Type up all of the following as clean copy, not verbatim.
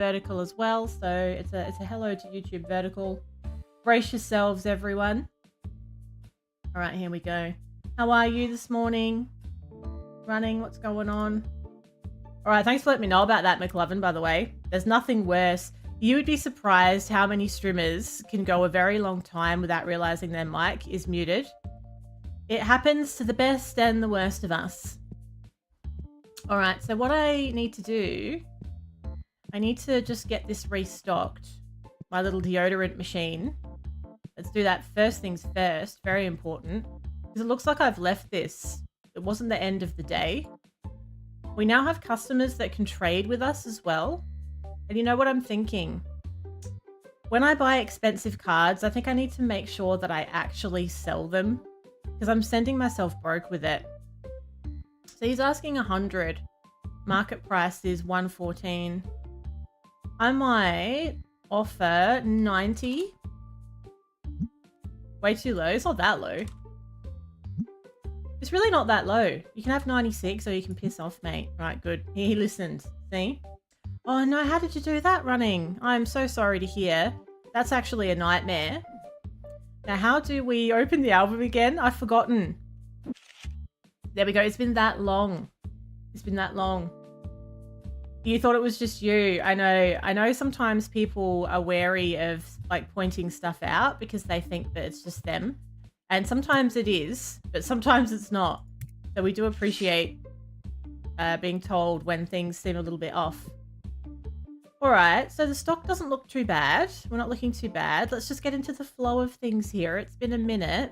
vertical as well. So it's a hello to YouTube vertical. Brace yourselves, everyone. All right, here we go. How are you this morning? Running, what's going on? All right, thanks for letting me know about that, McLovin, by the way. There's nothing worse. You would be surprised how many streamers can go a very long time without realizing their mic is muted. It happens to the best and the worst of us. All right, so what I need to do, I need to just get this restocked, my little deodorant machine. Let's do that first things first, very important, because it looks like I've left this. It wasn't the end of the day. We now have customers that can trade with us as well. And you know what I'm thinking? When I buy expensive cards, I think I need to make sure that I actually sell them, because I'm sending myself broke with it. So he's asking 100. Market price is 114. I might offer 90. Way too low. It's not that low. It's really not that low. You can have 96 or you can piss off, mate. Right, good. He listened. See? Oh no, how did you do that running? I'm so sorry to hear. That's actually a nightmare. Now, how do we open the album again? I've forgotten. There we go. It's been that long. It's been that long. You thought it was just you. I know sometimes people are wary of like pointing stuff out because they think that it's just them. And sometimes it is, but sometimes it's not. So we do appreciate being told when things seem a little bit off. All right, so the stock doesn't look too bad. We're not looking too bad. Let's just get into the flow of things here. It's been a minute.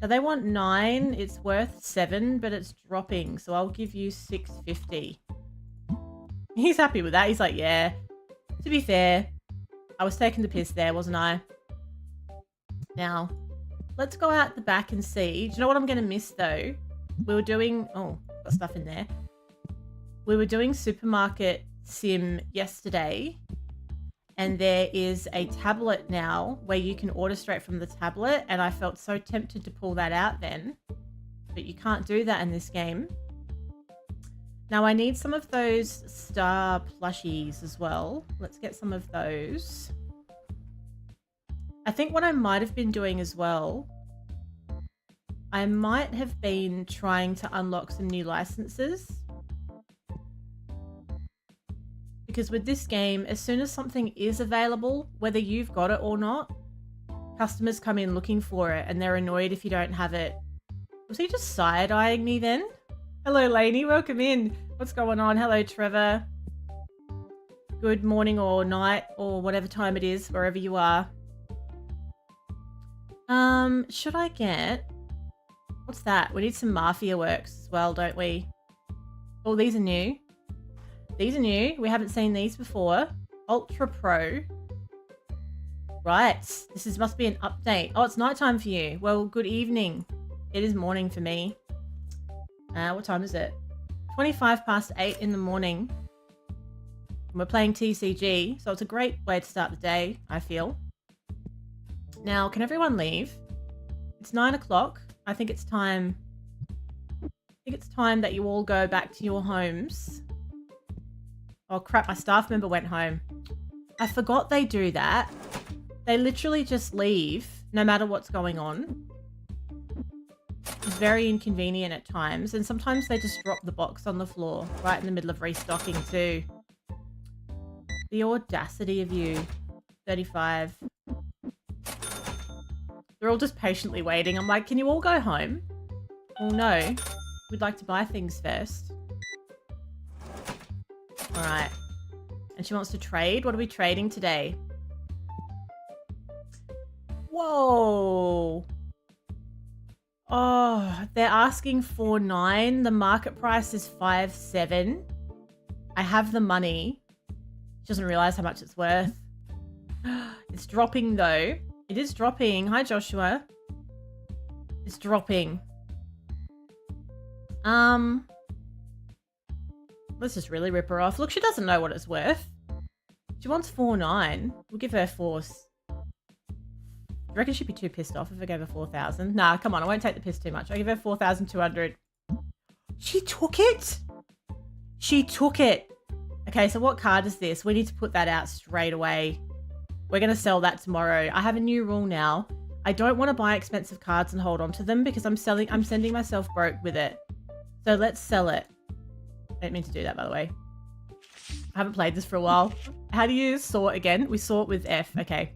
Now they want 9. It's worth 7, but it's dropping. So I'll give you 650. He's happy with that. He's like, yeah. To be fair, I was taking the piss there, wasn't I? Now, let's go out the back and see. Do you know what I'm going to miss, though? We were doing... Oh, got stuff in there. We were doing Supermarket Sim yesterday. And there is a tablet now where you can order straight from the tablet. And I felt so tempted to pull that out then. But you can't do that in this game. Now, I need some of those star plushies as well. Let's get some of those. I think what I might have been doing as well, I might have been trying to unlock some new licenses. Because with this game, as soon as something is available, whether you've got it or not, customers come in looking for it and they're annoyed if you don't have it. Was he just side-eyeing me then? Hello, Lainey. Welcome in. What's going on? Hello, Trevor. Good morning or night or whatever time it is, wherever you are. Should I get... What's that? We need some Mafia works as well, don't we? Oh, these are new. These are new. We haven't seen these before. Ultra Pro. Right. This must be an update. Oh, it's nighttime for you. Well, good evening. It is morning for me. What time is it? 25 past 8 in the morning. And we're playing TCG, so it's a great way to start the day, I feel. Now, can everyone leave? It's 9 o'clock. I think it's time. I think it's time that you all go back to your homes. Oh crap, my staff member went home. I forgot they do that. They literally just leave, no matter what's going on. It's very inconvenient at times, and sometimes they just drop the box on the floor right in the middle of restocking too. The audacity of you. 35. They're all just patiently waiting. I'm like, can you all go home? Well, no. We'd like to buy things first. All right. And she wants to trade. What are we trading today? Whoa. Oh, they're asking 4.9. The market price is 5.7. I have the money. She doesn't realize how much it's worth. It's dropping though. It is dropping. Hi, Joshua. It's dropping. Let's just really rip her off. Look, she doesn't know what it's worth. She wants 4.9. We'll give her 4. I reckon she'd be too pissed off if I gave her 4,000. Nah, come on. I won't take the piss too much. I'll give her 4,200. She took it. She took it. Okay, so what card is this? We need to put that out straight away. We're going to sell that tomorrow. I have a new rule now. I don't want to buy expensive cards and hold on to them because I'm sending myself broke with it. So let's sell it. I didn't mean to do that, by the way. I haven't played this for a while. How do you sort again? We sort with F. Okay.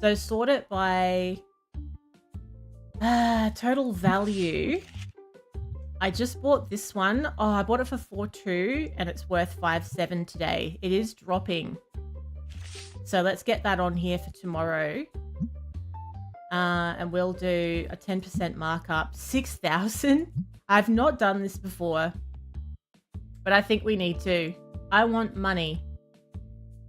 So sort it by total value. I just bought this one. Oh, I bought it for 4.2 and it's worth 5.7 today. It is dropping. So let's get that on here for tomorrow. And we'll do a 10% markup. 6,000. I've not done this before, but I think we need to. I want money.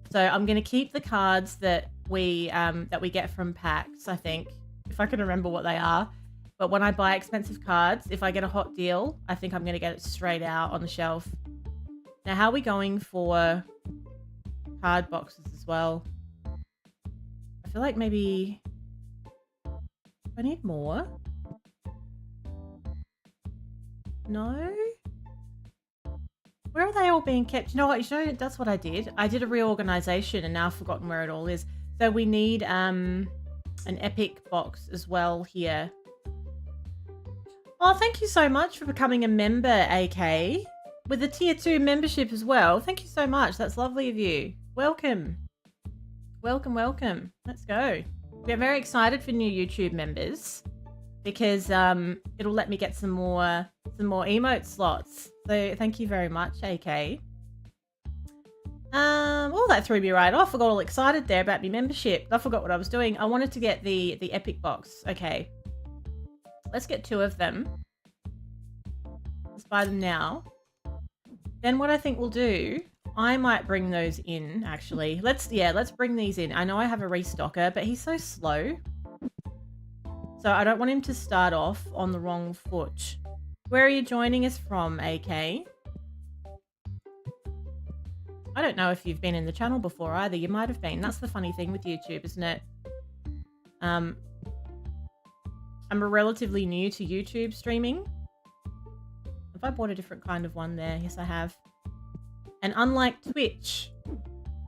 So I'm going to keep the cards that we get from packs, I think, if I can remember what they are. But when I buy expensive cards, if I get a hot deal, I think I'm going to get it straight out on the shelf. Now, how are we going for card boxes as well? I feel like maybe I need more. No? Where are they all being kept? You know what? You know, that's what I did. I did a reorganization and now I've forgotten where it all is. So we need an epic box as well here. Oh, thank you so much for becoming a member, AK. With a tier 2 membership as well. Thank you so much. That's lovely of you. Welcome. Welcome, welcome. Let's go. We're very excited for new YouTube members because it'll let me get some more emote slots. So thank you very much, AK. Oh, that threw me right off. I got all excited there about my membership. I forgot what I was doing. I wanted to get the epic box. Okay. Let's get 2 of them. Let's buy them now. Then what I think we'll do, I might bring those in, actually. Let's bring these in. I know I have a restocker, but he's so slow. So I don't want him to start off on the wrong foot. Where are you joining us from, AK? I don't know if you've been in the channel before either. You might have been. That's the funny thing with YouTube, isn't it? I'm relatively new to YouTube streaming. Have I bought a different kind of one there? Yes, I have. And unlike Twitch,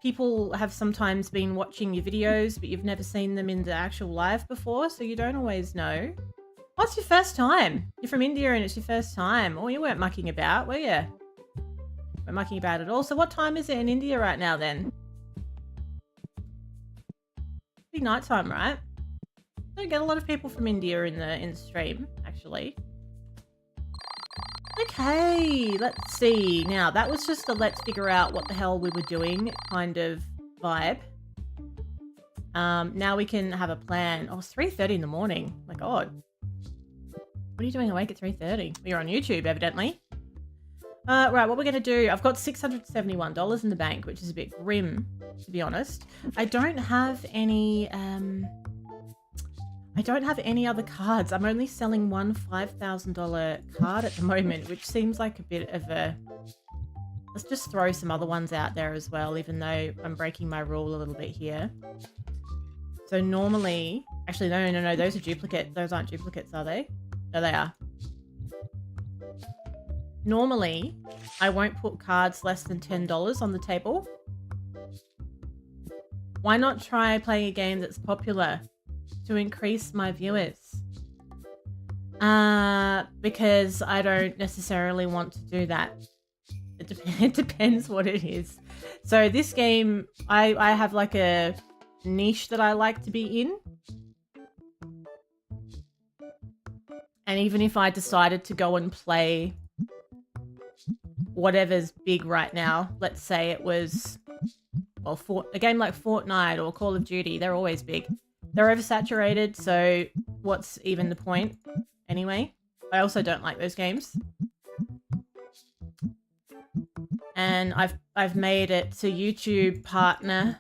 people have sometimes been watching your videos, but you've never seen them in the actual live before, so you don't always know. Oh, it's your first time. You're from India and it's your first time. Oh, you weren't mucking about, were you? Weren't mucking about at all. So what time is it in India right now then? It'd be nighttime, right? I get a lot of people from India in the stream, actually. Okay, let's see. Now, that was just a let's figure out what the hell we were doing kind of vibe. Now we can have a plan. Oh, it's 3:30 in the morning. My God. What are you doing awake at 3:30? You're on YouTube, evidently. Right, what we're going to do... I've got $671 in the bank, which is a bit grim, to be honest. I don't have any... I don't have any other cards. I'm only selling one $5,000 card at the moment, which seems like a bit of a... Let's just throw some other ones out there as well, even though I'm breaking my rule a little bit here. So normally... Actually, no. Those are duplicates. Those aren't duplicates, are they? No, they are. Normally, I won't put cards less than $10 on the table. Why not try playing a game that's popular? To increase my viewers. Because I don't necessarily want to do that. It depends what it is. So this game, I have like a niche that I like to be in. And even if I decided to go and play whatever's big right now, let's say it was, well, a game like Fortnite or Call of Duty, they're always big. They're oversaturated, so what's even the point? Anyway, I also don't like those games. And I've made it to YouTube partner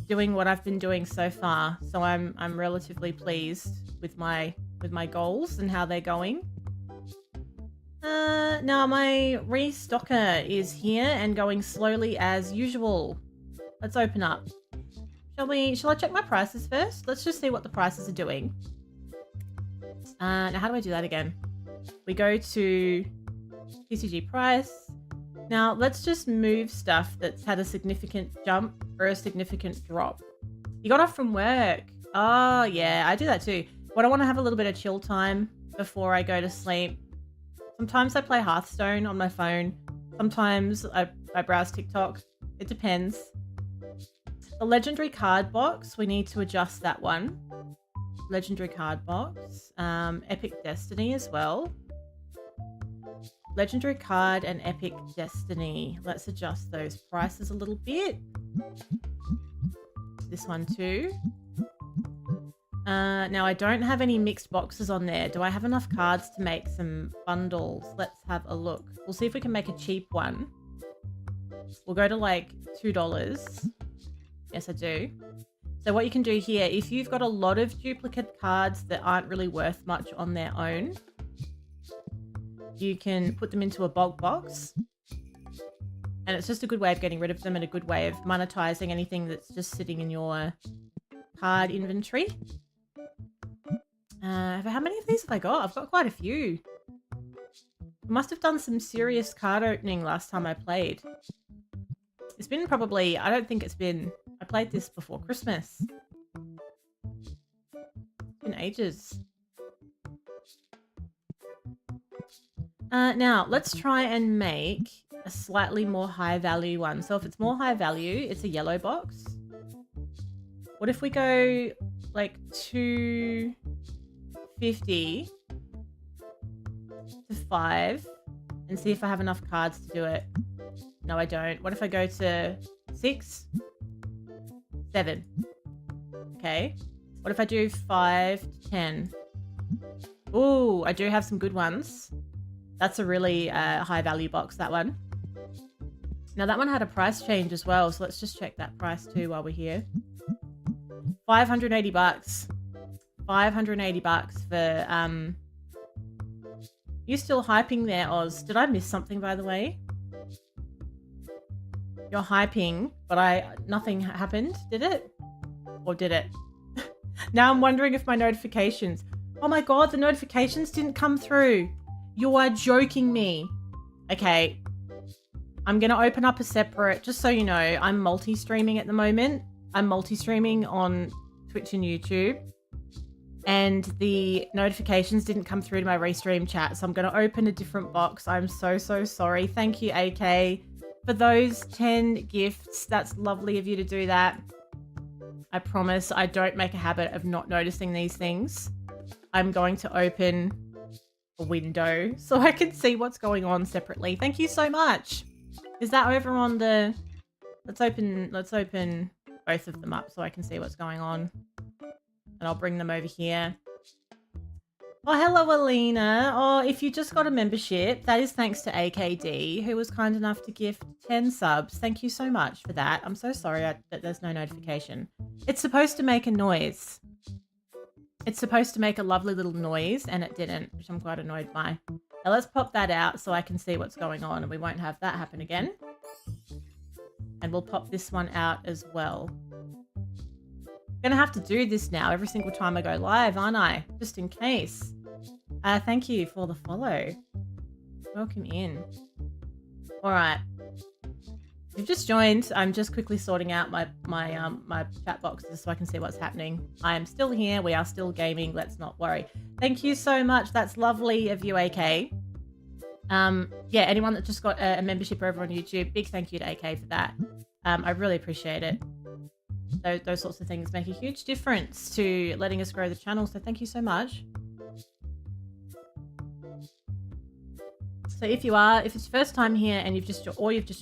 doing what I've been doing so far. So I'm relatively pleased with my goals and how they're going. Now my restocker is here and going slowly as usual. Let's open up. Shall I check my prices first? Let's just see what the prices are doing. Now how do I do that again? We go to TCG price. Now, let's just move stuff that's had a significant jump or a significant drop. You got off from work. Oh, yeah, I do that too. But I want to have a little bit of chill time before I go to sleep. Sometimes I play Hearthstone on my phone. Sometimes I browse TikTok. It depends. The legendary card box, we need to adjust that one. Legendary card box. Epic Destiny as well. Legendary card and Epic Destiny. Let's adjust those prices a little bit. This one too. Now I don't have any mixed boxes on there. Do I have enough cards to make some bundles? Let's have a look. We'll see if we can make a cheap one. We'll go to like $2. Yes, I do. So what you can do here, if you've got a lot of duplicate cards that aren't really worth much on their own, you can put them into a bulk box. And it's just a good way of getting rid of them and a good way of monetizing anything that's just sitting in your card inventory. How many of these have I got? I've got quite a few. I must have done some serious card opening last time I played. It's been probably, I don't think it's been, I played this before Christmas. It's been ages. Now, let's try and make a slightly more high value one. So if it's more high value, it's a yellow box. What if we go like 250 to 5 and see if I have enough cards to do it? No, I don't. What if I go to 6? 7. Okay. What if I do 5 to 10? Ooh, I do have some good ones. That's a really high value box, that one. Now that one had a price change as well, so let's just check that price too while we're here. 580 bucks. 580 bucks for You still hyping there, Oz? Did I miss something, by the way? You're hyping, but nothing happened, did it? Or did it? Now I'm wondering if my notifications... Oh my god, the notifications didn't come through. You are joking me. Okay. I'm going to open up a separate... Just so you know, I'm multi-streaming at the moment. I'm multi-streaming on Twitch and YouTube. And the notifications didn't come through to my restream chat. So I'm going to open a different box. I'm so sorry. Thank you, AK, for those 10 gifts. That's lovely of you to do that. I promise I don't make a habit of not noticing these things. I'm going to open a window so I can see what's going on separately. Thank you so much. Is that over on the... Let's open both of them up so I can see what's going on. And I'll bring them over here. Oh, hello, Alina. Oh, if you just got a membership, that is thanks to AKD, who was kind enough to gift 10 subs. Thank you so much for that. I'm so sorry that there's no notification. It's supposed to make a noise. It's supposed to make a lovely little noise, and it didn't, which I'm quite annoyed by. Now let's pop that out so I can see what's going on, and we won't have that happen again. And we'll pop this one out as well. I'm gonna have to do this now every single time I go live, aren't I? Just in case. Thank you for the follow. Welcome in. All right. If you've just joined, I'm just quickly sorting out my chat boxes so I can see what's happening. I am still here. We are still gaming. Let's not worry. Thank you so much. That's lovely of you, AK. Yeah, anyone that just got a membership over on YouTube, big thank you to AK for that. I really appreciate it. Those sorts of things make a huge difference to letting us grow the channel. So thank you so much. So if it's your first time here and you've just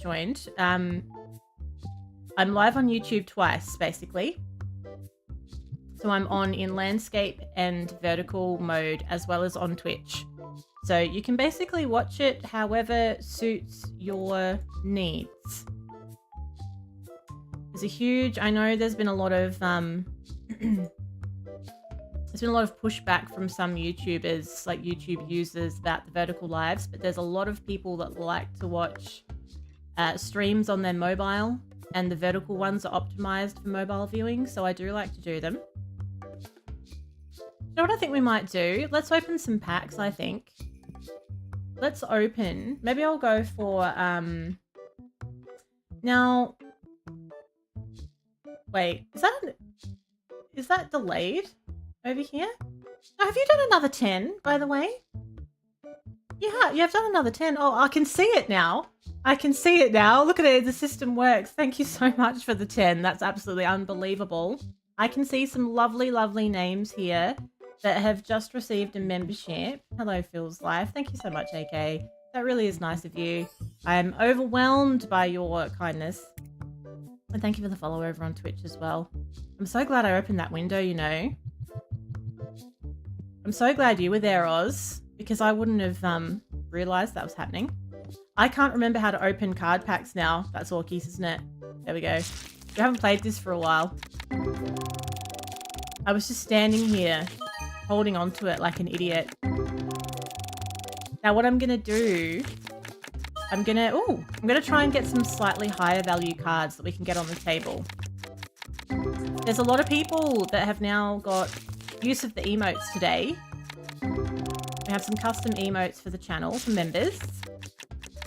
joined, I'm live on YouTube twice, basically. So I'm on in landscape and vertical mode, as well as on Twitch. So you can basically watch it however suits your needs. I know there's been a lot of there's been a lot of pushback from some YouTubers, like YouTube users, about the vertical lives, but there's a lot of people that like to watch streams on their mobile, and the vertical ones are optimized for mobile viewing, so I do like to do them. You know what I think we might do? Let's open some packs, I think. let's open. Maybe I'll go for, now, wait, is that delayed over here? Oh, have you done another 10, by the way? Yeah, you have done another 10. Oh, I can see it now. I can see it now. Look at it. The system works. Thank you so much for the 10. That's absolutely unbelievable. I can see some lovely, lovely names here that have just received a membership. Hello, Phil's Life. Thank you so much, AK. That really is nice of you. I'm overwhelmed by your kindness. And thank you for the follow over on Twitch as well. I'm so glad I opened that window, you know. I'm so glad you were there, Oz, because I wouldn't have realised that was happening. I can't remember how to open card packs now. That's Orkies, isn't it? There we go. We haven't played this for a while. I was just standing here, holding on to it like an idiot. Now what I'm going to do, I'm going to try and get some slightly higher value cards that we can get on the table. There's a lot of people that have now got use of the emotes today. We have some custom emotes for the channel for members.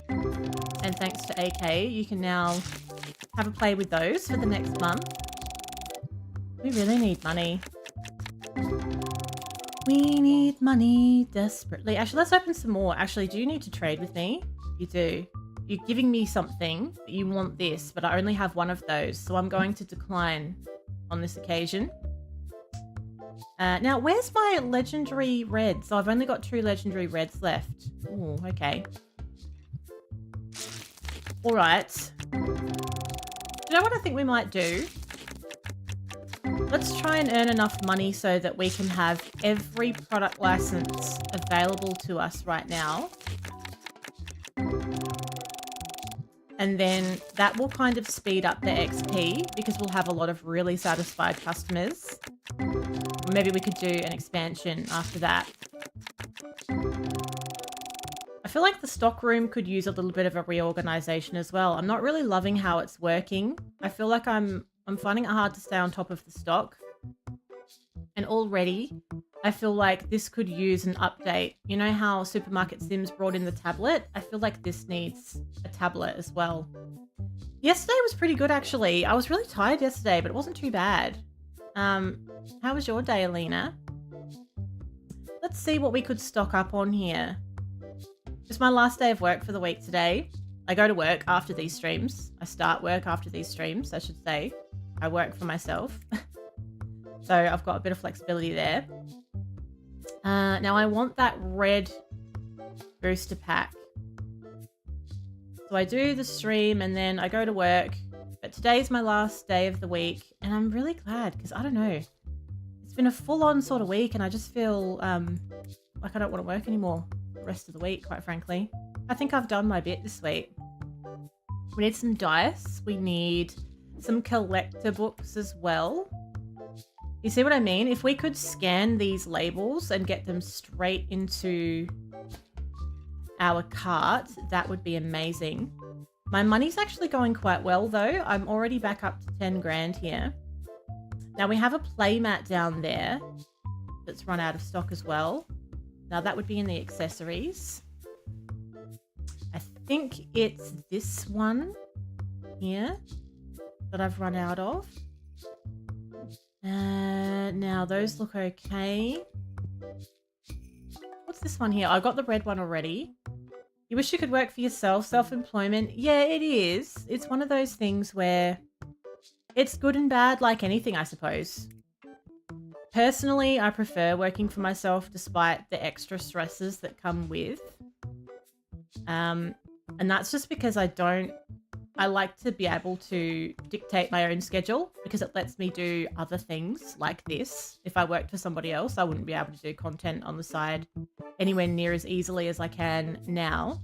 And thanks to AK, you can now have a play with those for the next month. We really need money. We need money desperately. Actually, let's open some more. Actually, do you need to trade with me? You do. You're giving me something, but you want this, but I only have one of those, so I'm going to decline on this occasion. Now, where's my legendary reds? So I've only got 2 legendary reds left. Oh, okay. All right. You know what I think we might do? Let's try and earn enough money so that we can have every product license available to us right now. And then that will kind of speed up the XP because we'll have a lot of really satisfied customers. Maybe we could do an expansion after that. I feel like the stock room could use a little bit of a reorganization as well. I'm not really loving how it's working. I feel like I'm finding it hard to stay on top of the stock. And already, I feel like this could use an update. You know how Supermarket Sims brought in the tablet? I feel like this needs a tablet as well. Yesterday was pretty good, actually. I was really tired yesterday, but it wasn't too bad. How was your day, Alina? Let's see what we could stock up on here. It's my last day of work for the week today. I go to work after these streams. I start work after these streams, I should say. I work for myself. So I've got a bit of flexibility there. Now I want that red booster pack. So I do the stream and then I go to work. But today's my last day of the week. And I'm really glad because I don't know. It's been a full-on sort of week and I just feel like I don't want to work anymore the rest of the week, quite frankly. I think I've done my bit this week. We need some dice. We need some collector books as well. You see what I mean? If we could scan these labels and get them straight into our cart, that would be amazing. My money's actually going quite well though. I'm already back up to 10 grand here. Now we have a playmat down there that's run out of stock as well. Now that would be in the accessories. I think it's this one here that I've run out of. Now those look okay. What's this one here? I got the red one already. You wish you could work for yourself, self-employment. Yeah, it is. It's one of those things where it's good and bad like anything, I suppose. Personally, I prefer working for myself despite the extra stresses that come with. And that's just because I like to be able to dictate my own schedule because it lets me do other things like this. If I worked for somebody else, I wouldn't be able to do content on the side anywhere near as easily as I can now.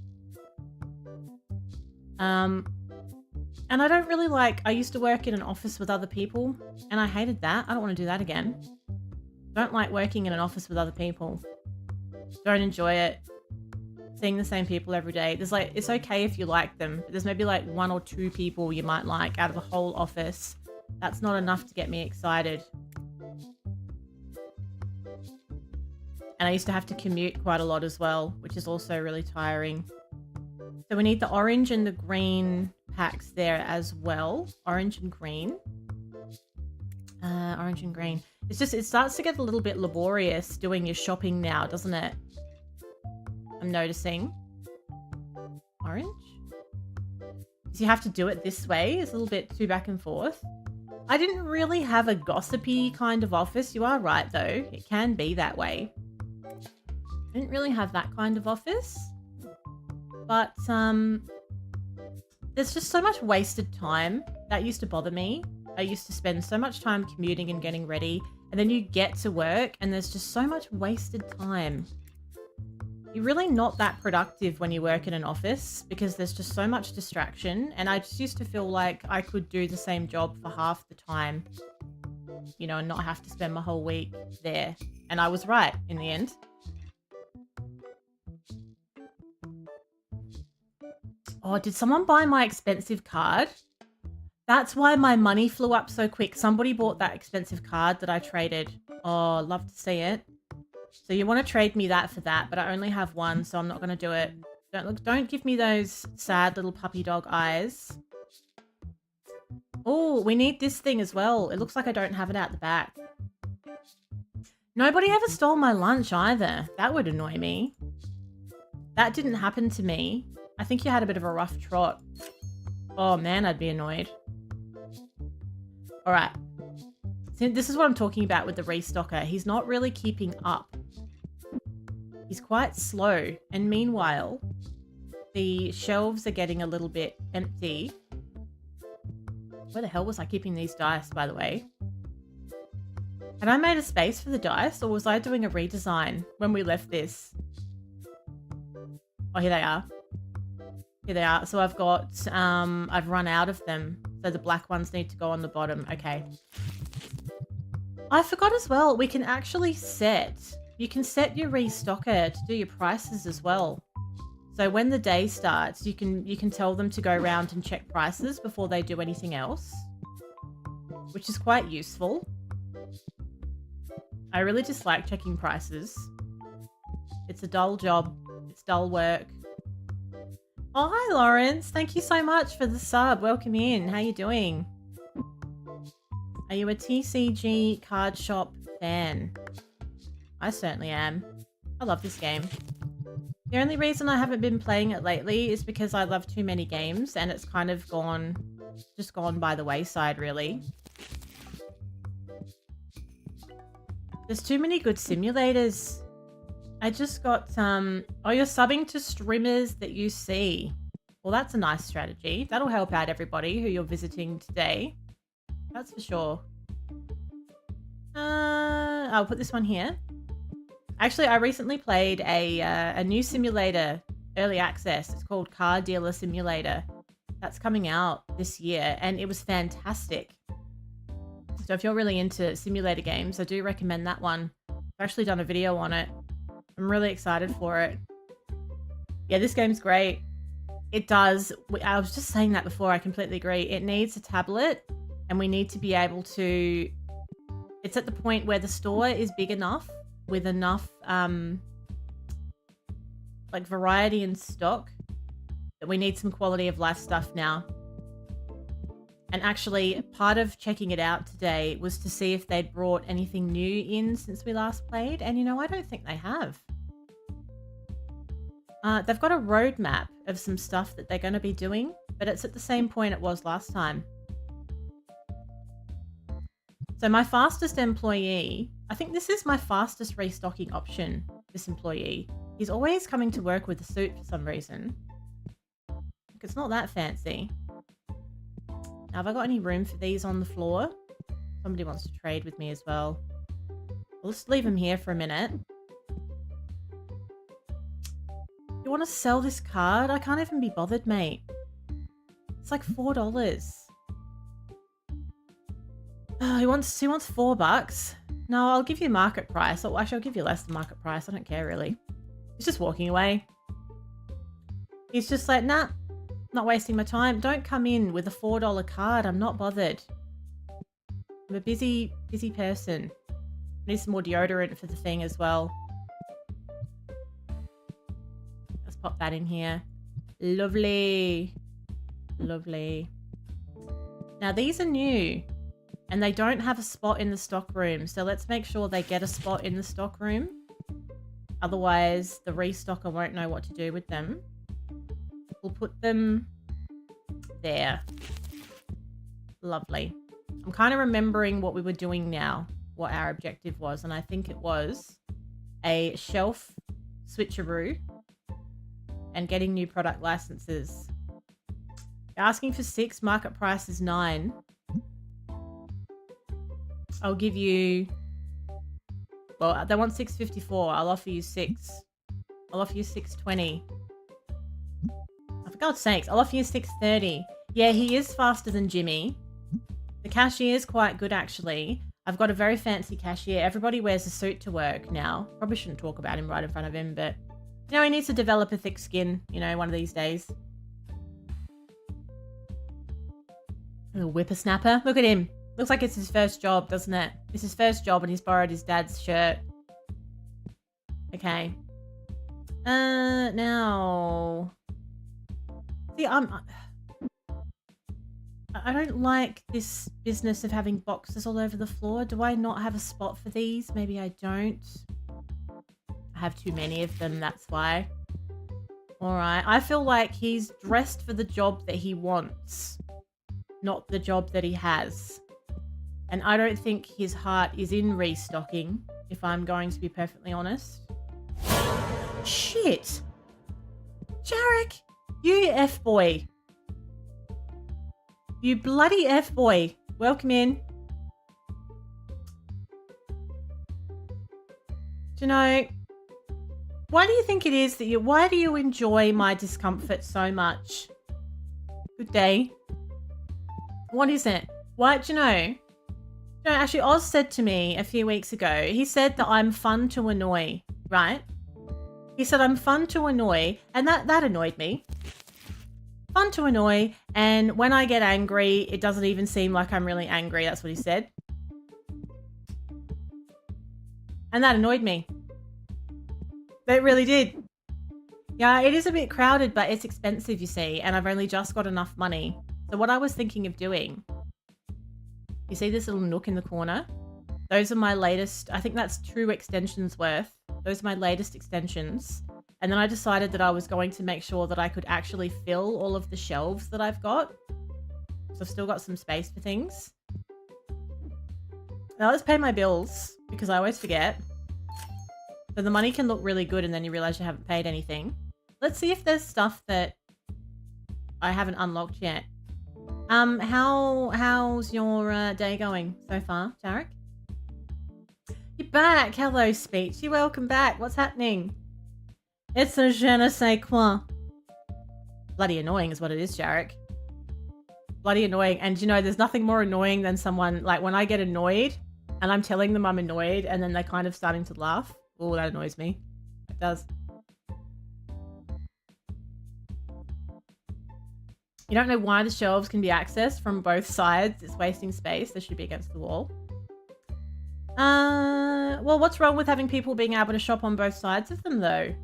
And I don't really I used to work in an office with other people and I hated that. I don't want to do that again. Don't like working in an office with other people. Don't enjoy it. Seeing the same people every day. It's okay if you like them, but there's maybe 1 or 2 people you might like out of the whole office. That's not enough to get me excited. And I used to have to commute quite a lot as well, which is also really tiring. So we need the orange and the green packs there as well. Orange and green. Orange and green. It's just, it starts to get a little bit laborious doing your shopping now, doesn't it? I'm noticing. Orange? Because you have to do it this way. It's a little bit too back and forth. I didn't really have a gossipy kind of office. You are right, though. It can be that way. I didn't really have that kind of office. But, there's just so much wasted time. That used to bother me. I used to spend so much time commuting and getting ready. And then you get to work and there's just so much wasted time. You're really not that productive when you work in an office because there's just so much distraction. And I just used to feel like I could do the same job for half the time, you know, and not have to spend my whole week there. And I was right in the end. Oh, did someone buy my expensive card? That's why my money flew up so quick. Somebody bought that expensive card that I traded. Oh, love to see it. So you want to trade me that for that, but I only have one, so I'm not going to do it. Don't give me those sad little puppy dog eyes. Oh, we need this thing as well. It looks like I don't have it out the back. Nobody ever stole my lunch either. That would annoy me. That didn't happen to me. I think you had a bit of a rough trot. Oh man, I'd be annoyed. All right. So this is what I'm talking about with the restocker. He's not really keeping up. He's quite slow. And meanwhile, the shelves are getting a little bit empty. Where the hell was I keeping these dice, by the way? Had I made a space for the dice, or was I doing a redesign when we left this? Oh, here they are. Here they are. So I've got, I've run out of them. So the black ones need to go on the bottom. Okay. I forgot as well, we can actually set, you can set your restocker to do your prices as well. So when the day starts, you can tell them to go around and check prices before they do anything else, which is quite useful. I really dislike checking prices. It's a dull job. It's dull work. Oh, hi, Lawrence. Thank you so much for the sub. Welcome in. How you doing? Are you a TCG Card Shop fan? I certainly am. I love this game. The only reason I haven't been playing it lately is because I love too many games and it's kind of just gone by the wayside, really. There's too many good simulators. I just got, oh, you're subbing to streamers that you see. Well, that's a nice strategy. That'll help out everybody who you're visiting today. That's for sure. I'll put this one here. Actually, I recently played a new simulator, early access. It's called Car Dealer Simulator. That's coming out this year, and it was fantastic. So if you're really into simulator games, I do recommend that one. I've actually done a video on it. I'm really excited for it. Yeah, this game's great. It does. I was just saying that before. I completely agree. It needs a tablet, and we need to be able to... It's at the point where the store is big enough with enough like variety in stock that we need some quality of life stuff now. And actually, part of checking it out today was to see if they'd brought anything new in since we last played. And, you know, I don't think they have. They've got a roadmap of some stuff that they're going to be doing, but it's at the same point it was last time. So my fastest employee, I think this is my fastest restocking option, this employee. He's always coming to work with a suit for some reason. It's not that fancy. Now, have I got any room for these on the floor? Somebody wants to trade with me as well. I'll just leave them here for a minute. You want to sell this card? I can't even be bothered, mate. It's like $4. Oh, he wants $4. No, I'll give you market price. Or actually, I'll give you less than market price. I don't care, really. He's just walking away. He's just like, nah. Not wasting my time. Don't come in with a $4 card. I'm not bothered. I'm a busy person. I need some more deodorant for the thing as well. pop that in here. Lovely. Lovely. Now these are new and they don't have a spot in the stock room. So let's make sure they get a spot in the stock room. Otherwise the restocker won't know what to do with them. We'll put them there. Lovely. I'm kind of remembering what we were doing now, what our objective was. And I think it was a shelf switcheroo and getting new product licenses. Asking for 6, market price is 9. I'll give you, well, they want 6.54. I'll offer you 6. I'll offer you 6.20. Oh, for God's sakes, I'll offer you 6.30. Yeah, he is faster than Jimmy. The cashier is quite good, actually. I've got a very fancy cashier. Everybody wears a suit to work now. Probably shouldn't talk about him right in front of him, but you know, he needs to develop a thick skin, you know, one of these days. A little whippersnapper. Look at him. Looks like it's his first job, doesn't it? It's his first job and he's borrowed his dad's shirt. Okay. Now. See, I don't like this business of having boxes all over the floor. Do I not have a spot for these? Maybe I don't. I have too many of them, that's why. Alright, I feel like he's dressed for the job that he wants, not the job that he has. And I don't think his heart is in restocking, if I'm going to be perfectly honest. Shit! Jarek! You F-boy. You bloody F-boy. Welcome in. Do you know, why do you think it is that why do you enjoy my discomfort so much? Good day. What is it? Why, do you know? No, actually, Oz said to me a few weeks ago, he said that I'm fun to annoy, right? He said I'm fun to annoy, and that annoyed me. Fun to annoy, and when I get angry, it doesn't even seem like I'm really angry. That's what he said. And that annoyed me. It really did. Yeah, it is a bit crowded, but it's expensive, you see, and I've only just got enough money. So what I was thinking of doing, you see this little nook in the corner? Those are my latest, I think that's 2 extensions worth. Those are my latest extensions. And then I decided that I was going to make sure that I could actually fill all of the shelves that I've got. So I've still got some space for things. Now let's pay my bills, because I always forget. So the money can look really good and then you realize you haven't paid anything. Let's see if there's stuff that I haven't unlocked yet. How's your day going so far, Jarek? You're back. Hello, Speechy. Welcome back. What's happening? It's a je ne sais quoi. Bloody annoying is what it is, Jarek. Bloody annoying. And you know, there's nothing more annoying than someone, like when I get annoyed and I'm telling them I'm annoyed and then they're kind of starting to laugh. Oh, that annoys me. It does. You don't know why the shelves can be accessed from both sides. It's wasting space. They should be against the wall. Well, what's wrong with having people being able to shop on both sides of them, though?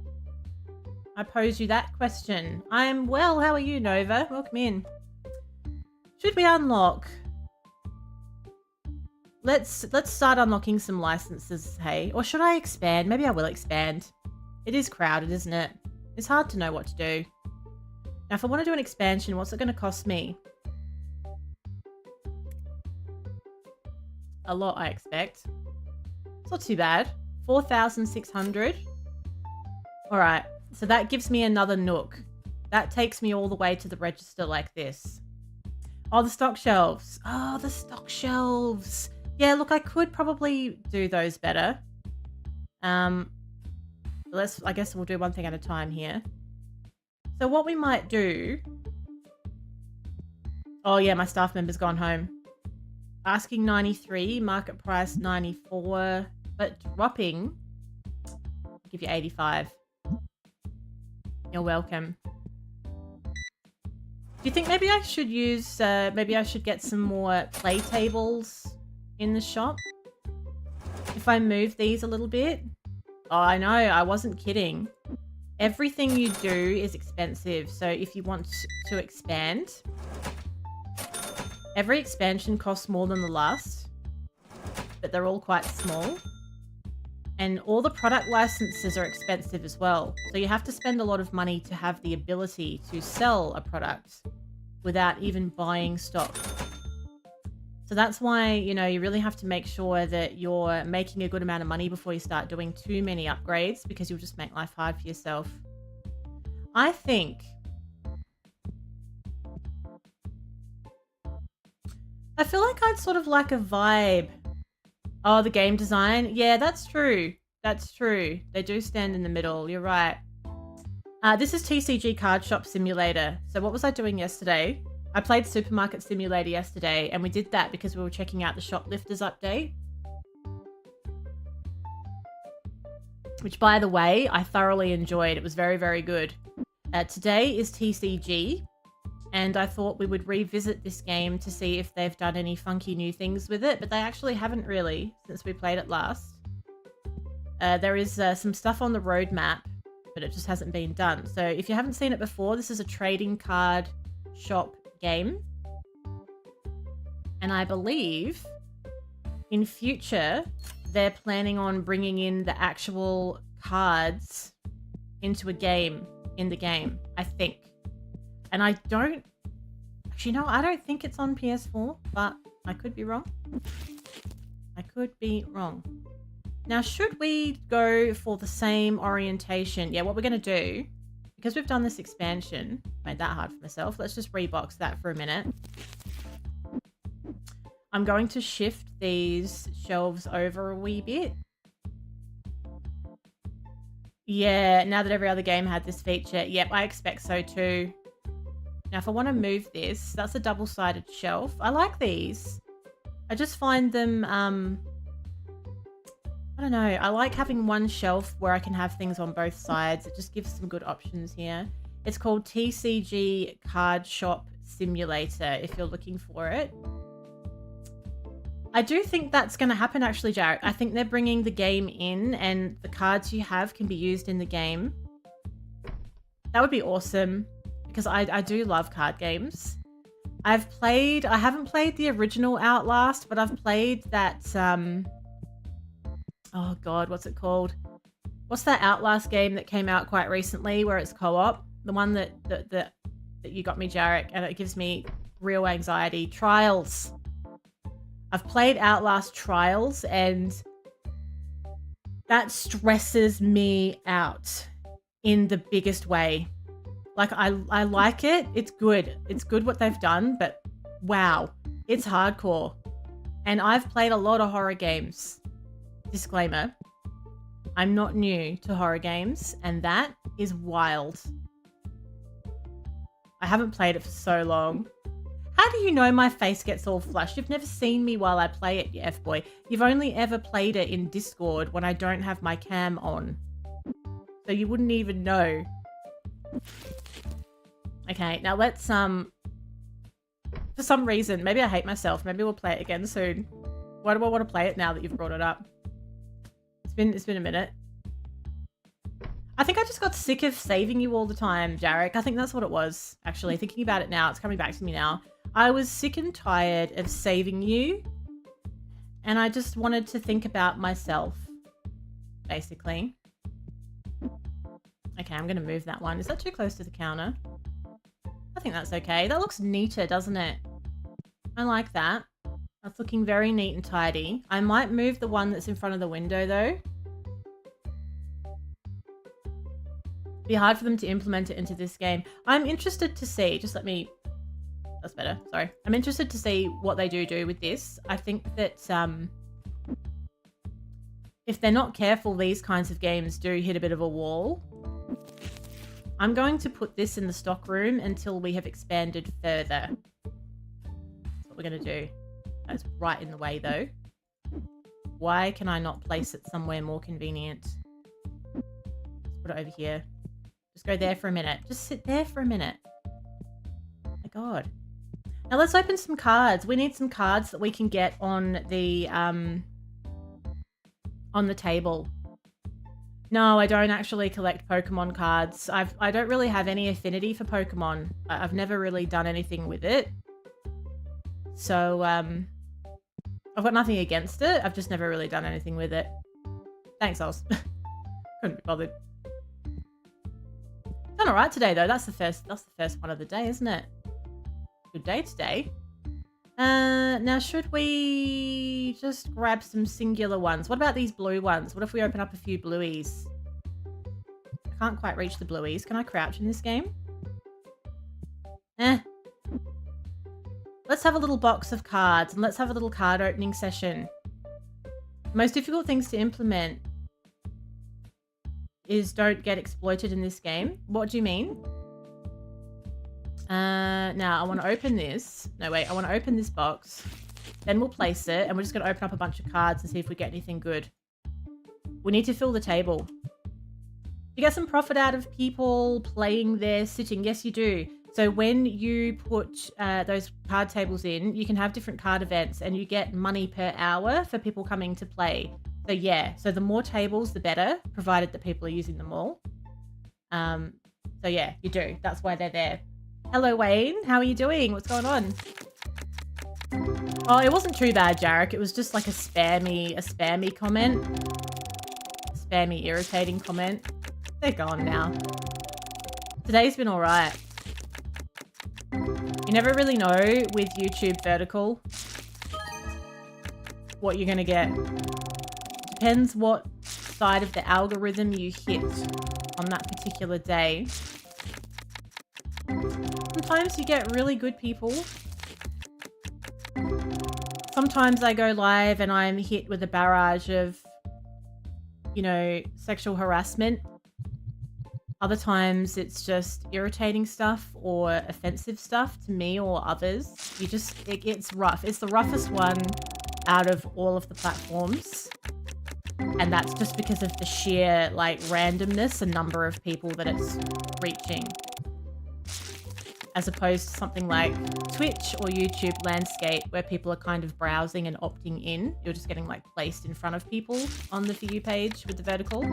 I pose you that question. I'm well. How are you, Nova? Welcome in. Should we unlock? Let's start unlocking some licenses, hey? Or should I expand? Maybe I will expand. It is crowded, isn't it? It's hard to know what to do. Now, if I want to do an expansion, what's it going to cost me? A lot, I expect. It's not too bad. 4,600. All right. So that gives me another nook. That takes me all the way to the register like this. Oh, the stock shelves. Oh, the stock shelves. Yeah, look, I could probably do those better. I guess we'll do one thing at a time here. So what we might do... Oh, yeah, my staff member's gone home. Asking 93, market price 94, but dropping... I'll give you 85. You're welcome. Do you think maybe I should use... maybe I should get some more play tables in the shop? If I move these a little bit? Oh, I know. I wasn't kidding. everything you do is expensive. So if you want to expand, every expansion costs more than the last, but they're all quite small. And all the product licenses are expensive as well. So you have to spend a lot of money to have the ability to sell a product without even buying stock. So that's why, you know, you really have to make sure that you're making a good amount of money before you start doing too many upgrades, because you'll just make life hard for yourself. I think... I feel like I'd sort of like a vibe. Oh, the game design? Yeah, that's true. That's true. They do stand in the middle. You're right. This is TCG Card Shop Simulator. So what was I doing yesterday? I played Supermarket Simulator yesterday, and we did that because we were checking out the Shoplifters update. Which, by the way, I thoroughly enjoyed. It was very, very good. Today is TCG, and I thought we would revisit this game to see if they've done any funky new things with it, but they actually haven't really since we played it last. There is some stuff on the roadmap, but it just hasn't been done. So if you haven't seen it before, this is a trading card shop game. And I believe in future, they're planning on bringing in the actual cards into a game in the game, I think. And I don't... Actually, no, I don't think it's on PS4, but I could be wrong. I could be wrong. Now, should we go for the same orientation? Yeah, what we're going to do, because we've done this expansion, made that hard for myself. Let's just rebox that for a minute. I'm going to shift these shelves over a wee bit. Yeah, now that every other game had this feature. Yep, I expect so too. Now, if I want to move this, that's a double-sided shelf. I like these. I just find them, I don't know. I like having one shelf where I can have things on both sides. It just gives some good options here. It's called TCG Card Shop Simulator, if you're looking for it. I do think that's going to happen, actually, Jarek. I think they're bringing the game in, and the cards you have can be used in the game. That would be awesome, because I do love card games. I haven't played the original Outlast, but I've played that, oh god, what's it called? What's that Outlast game that came out quite recently where it's co-op? The one that you got me, Jarek, and it gives me real anxiety. Trials. I've played Outlast Trials, and that stresses me out in the biggest way. Like, I like it. It's good. It's good what they've done, but wow, it's hardcore. And I've played a lot of horror games. Disclaimer, I'm not new to horror games, and that is wild. I haven't played it for so long. How do you know my face gets all flushed? You've never seen me while I play it, you F-boy. You've only ever played it in Discord when I don't have my cam on. So you wouldn't even know. Okay, now let's, for some reason, maybe I hate myself. Maybe we'll play it again soon. Why do I want to play it now that you've brought it up? It's been a minute. I think I just got sick of saving you all the time, Jarek. I think that's what it was, actually. Thinking about it now, it's coming back to me now. I was sick and tired of saving you, and I just wanted to think about myself, basically. Okay, I'm going to move that one. Is that too close to the counter? I think that's okay. That looks neater, doesn't it? I like that. That's looking very neat and tidy. I might move the one that's in front of the window, though. It'd be hard for them to implement it into this game. I'm interested to see. Just let me... That's better. Sorry. I'm interested to see what they do with this. I think that if they're not careful, these kinds of games do hit a bit of a wall. I'm going to put this in the stock room until we have expanded further. That's what we're going to do. That's right in the way, though. Why can I not place it somewhere more convenient? Let's put it over here. Just go there for a minute. Just sit there for a minute. Oh my god. Now let's open some cards. We need some cards that we can get on the table. No, I don't actually collect Pokemon cards. I don't really have any affinity for Pokemon. I've never really done anything with it. So, I've got nothing against it. I've just never really done anything with it. Thanks, Oz. Couldn't be bothered. Done alright today though. That's the first one of the day, isn't it? Good day today. Now should we just grab some singular ones? What about these blue ones? What if we open up a few blueies? I can't quite reach the blueies. Can I crouch in this game? Let's have a little box of cards and let's have a little card opening session. The most difficult things to implement is don't get exploited in this game. What do you mean? Now I want to open this. No, wait, I want to open this box. Then we'll place it and we're just going to open up a bunch of cards and see if we get anything good. We need to fill the table. You get some profit out of people playing there sitting. Yes, you do. So when you put those card tables in, you can have different card events and you get money per hour for people coming to play. So yeah, so the more tables, the better, provided that people are using them all. So yeah, you do. That's why they're there. Hello, Wayne. How are you doing? What's going on? Oh, it wasn't too bad, Jarek. It was just like a spammy comment. A spammy, irritating comment. They're gone now. Today's been all right. You never really know with YouTube vertical what you're going to get. Depends what side of the algorithm you hit on that particular day. Sometimes you get really good people. Sometimes I go live and I'm hit with a barrage of, you know, sexual harassment. Other times it's just irritating stuff or offensive stuff to me or others. It gets rough. It's the roughest one out of all of the platforms. And that's just because of the sheer, like, randomness and number of people that it's reaching. As opposed to something like Twitch or YouTube landscape where people are kind of browsing and opting in. You're just getting, like, placed in front of people on the For You page with the vertical.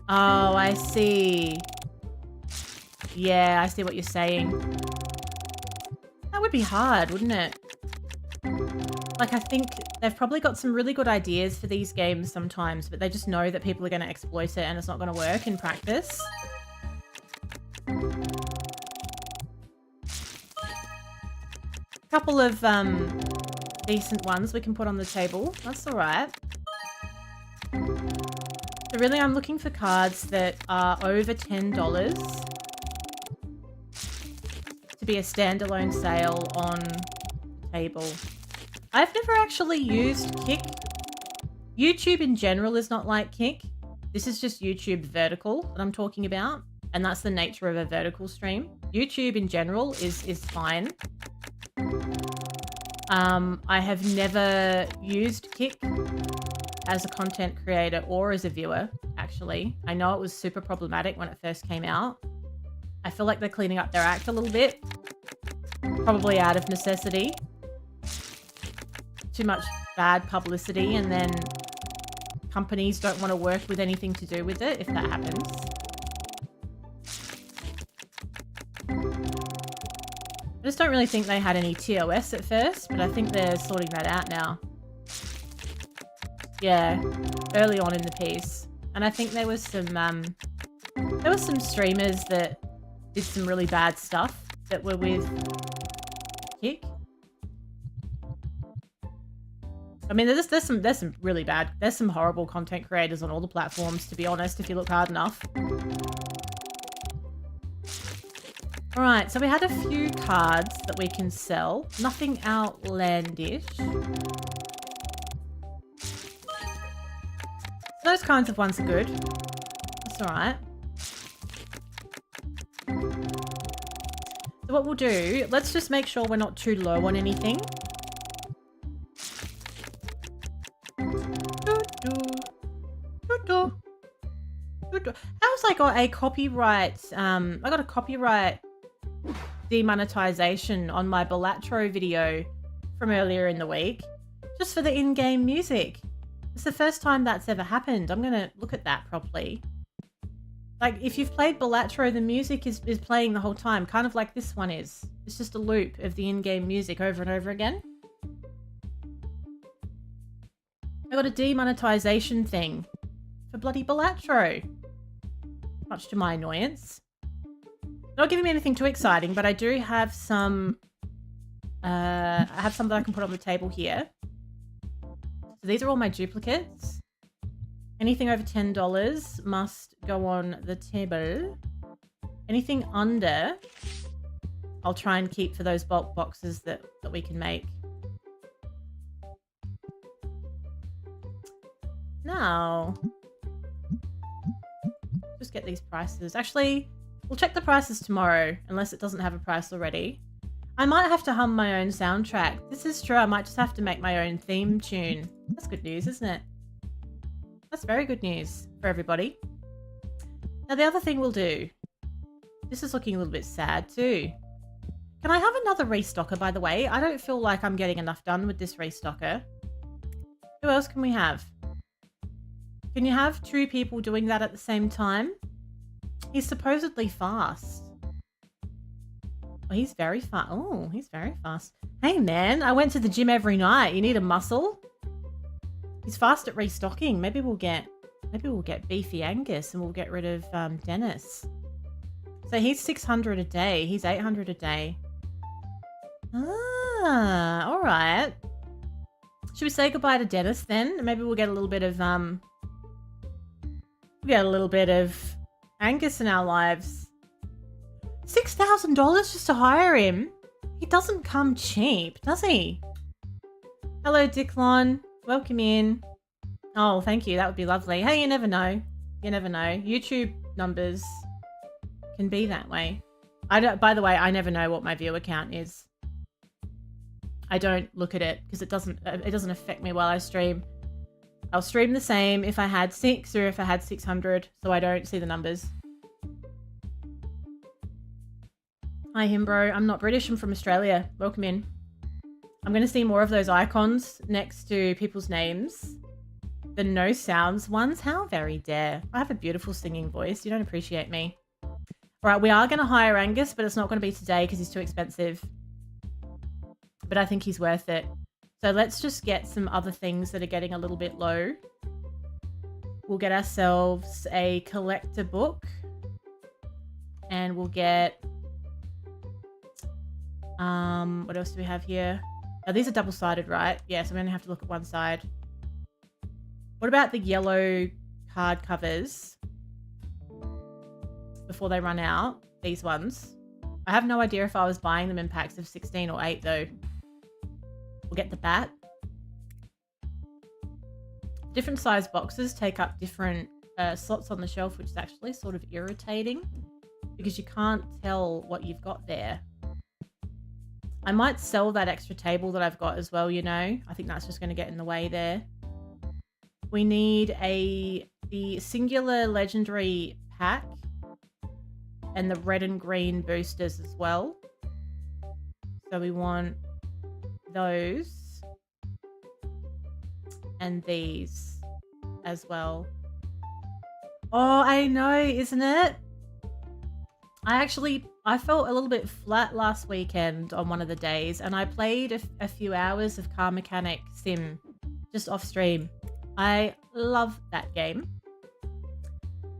Oh, I see. Yeah, I see what you're saying. That would be hard, wouldn't it? Like, I think they've probably got some really good ideas for these games sometimes, but they just know that people are going to exploit it and it's not going to work in practice. A couple of decent ones we can put on the table. That's all right. So really, I'm looking for cards that are over $10 to be a standalone sale on the table. I've never actually used Kick. YouTube in general is not like Kick. This is just YouTube vertical that I'm talking about. And that's the nature of a vertical stream. YouTube in general is fine. I have never used Kick as a content creator or as a viewer, actually. I know it was super problematic when it first came out. I feel like they're cleaning up their act a little bit. Probably out of necessity. Too much bad publicity, and then companies don't want to work with anything to do with it if that happens. I just don't really think they had any TOS at first, but I think they're sorting that out now. Yeah, early on in the piece. And I think there was some streamers that did some really bad stuff that were with Kick. I mean, there's some really bad, there's some horrible content creators on all the platforms, to be honest, if you look hard enough. All right, so we had a few cards that we can sell. Nothing outlandish. Those kinds of ones are good. That's all right. So what we'll do, let's just make sure we're not too low on anything. How's I got a copyright, I got a copyright demonetization on my Balatro video from earlier in the week, just for the in-game music. It's the first time that's ever happened. I'm going to look at that properly. Like, if you've played Balatro, the music is playing the whole time, kind of like this one is. It's just a loop of the in-game music over and over again. I got a demonetization thing for bloody Balatro. Much to my annoyance. Not giving me anything too exciting, but I do have some... I have some that I can put on the table here. So these are all my duplicates. Anything over $10 must go on the table. Anything under, I'll try and keep for those bulk boxes that we can make. Now, just get these prices. Actually, we'll check the prices tomorrow, unless it doesn't have a price already. I might have to hum my own soundtrack. This is true. I might just have to make my own theme tune. That's good news, isn't it? That's very good news for everybody. Now, the other thing we'll do... This is looking a little bit sad too. Can I have another restocker, by the way? I don't feel like I'm getting enough done with this restocker. Who else can we have? Can you have two people doing that at the same time? He's supposedly fast. Oh, he's very fast. Oh, he's very fast. Hey, man, I went to the gym every night. You need a muscle? He's fast at restocking. Maybe we'll get Beefy Angus and we'll get rid of Dennis. So he's 600 a day. He's 800 a day. Ah, all right. Should we say goodbye to Dennis then? Maybe we'll get a little bit of Angus in our lives. $6,000 just to hire him. He doesn't come cheap, does he? Hello, Dicklon. Welcome in. Oh, thank you. That would be lovely. Hey, you never know. You never know. YouTube numbers can be that way. By the way, I never know what my viewer count is. I don't look at it because it doesn't affect me while I stream. I'll stream the same if I had 6 or if I had 600, so I don't see the numbers. Hi, Himbro. I'm not British. I'm from Australia. Welcome in. I'm going to see more of those icons next to people's names. The no sounds ones. How very dare. I have a beautiful singing voice. You don't appreciate me. All right, we are going to hire Angus, but it's not going to be today because he's too expensive. But I think he's worth it. So let's just get some other things that are getting a little bit low. We'll get ourselves a collector book. And we'll get... what else do we have here? Oh, these are double-sided, right? Yeah, so I'm going to have to look at one side. What about the yellow card covers? Before they run out, these ones. I have no idea if I was buying them in packs of 16 or 8, though. We'll get the bat. Different size boxes take up different slots on the shelf, which is actually sort of irritating because you can't tell what you've got there. I might sell that extra table that I've got as well, you know. I think that's just going to get in the way there. We need the singular legendary pack and the red and green boosters as well. So we want those and these as well. Oh, I know, isn't it? I felt a little bit flat last weekend on one of the days, and I played a few hours of Car Mechanic Sim just off stream. I love that game.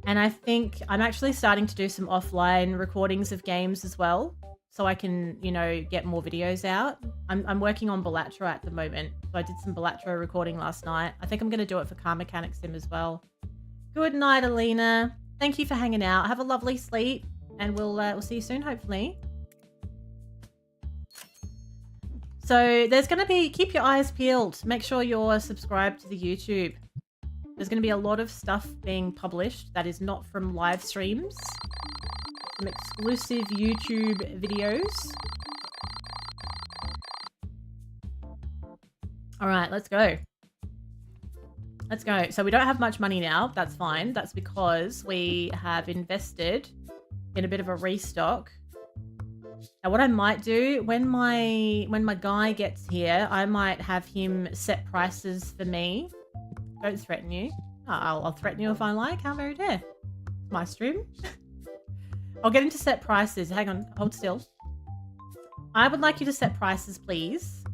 And I think I'm actually starting to do some offline recordings of games as well, so I can, you know, get more videos out. I'm working on Balatro at the moment, so I did some Balatro recording last night. I think I'm going to do it for Car Mechanic Sim as well. Good night, Alina. Thank you for hanging out. Have a lovely sleep. And we'll see you soon, hopefully. So there's going to be... Keep your eyes peeled. Make sure you're subscribed to the YouTube. There's going to be a lot of stuff being published that is not from live streams. Some exclusive YouTube videos. All right, let's go. Let's go. So we don't have much money now. That's fine. That's because we have invested... in a bit of a restock. Now what I might do when my guy gets here, I might have him set prices for me Don't threaten you. Oh, I'll threaten you if I like. How very dare. My stream. I'll get into set prices. Hang on. Hold still. I would like you to set prices, please.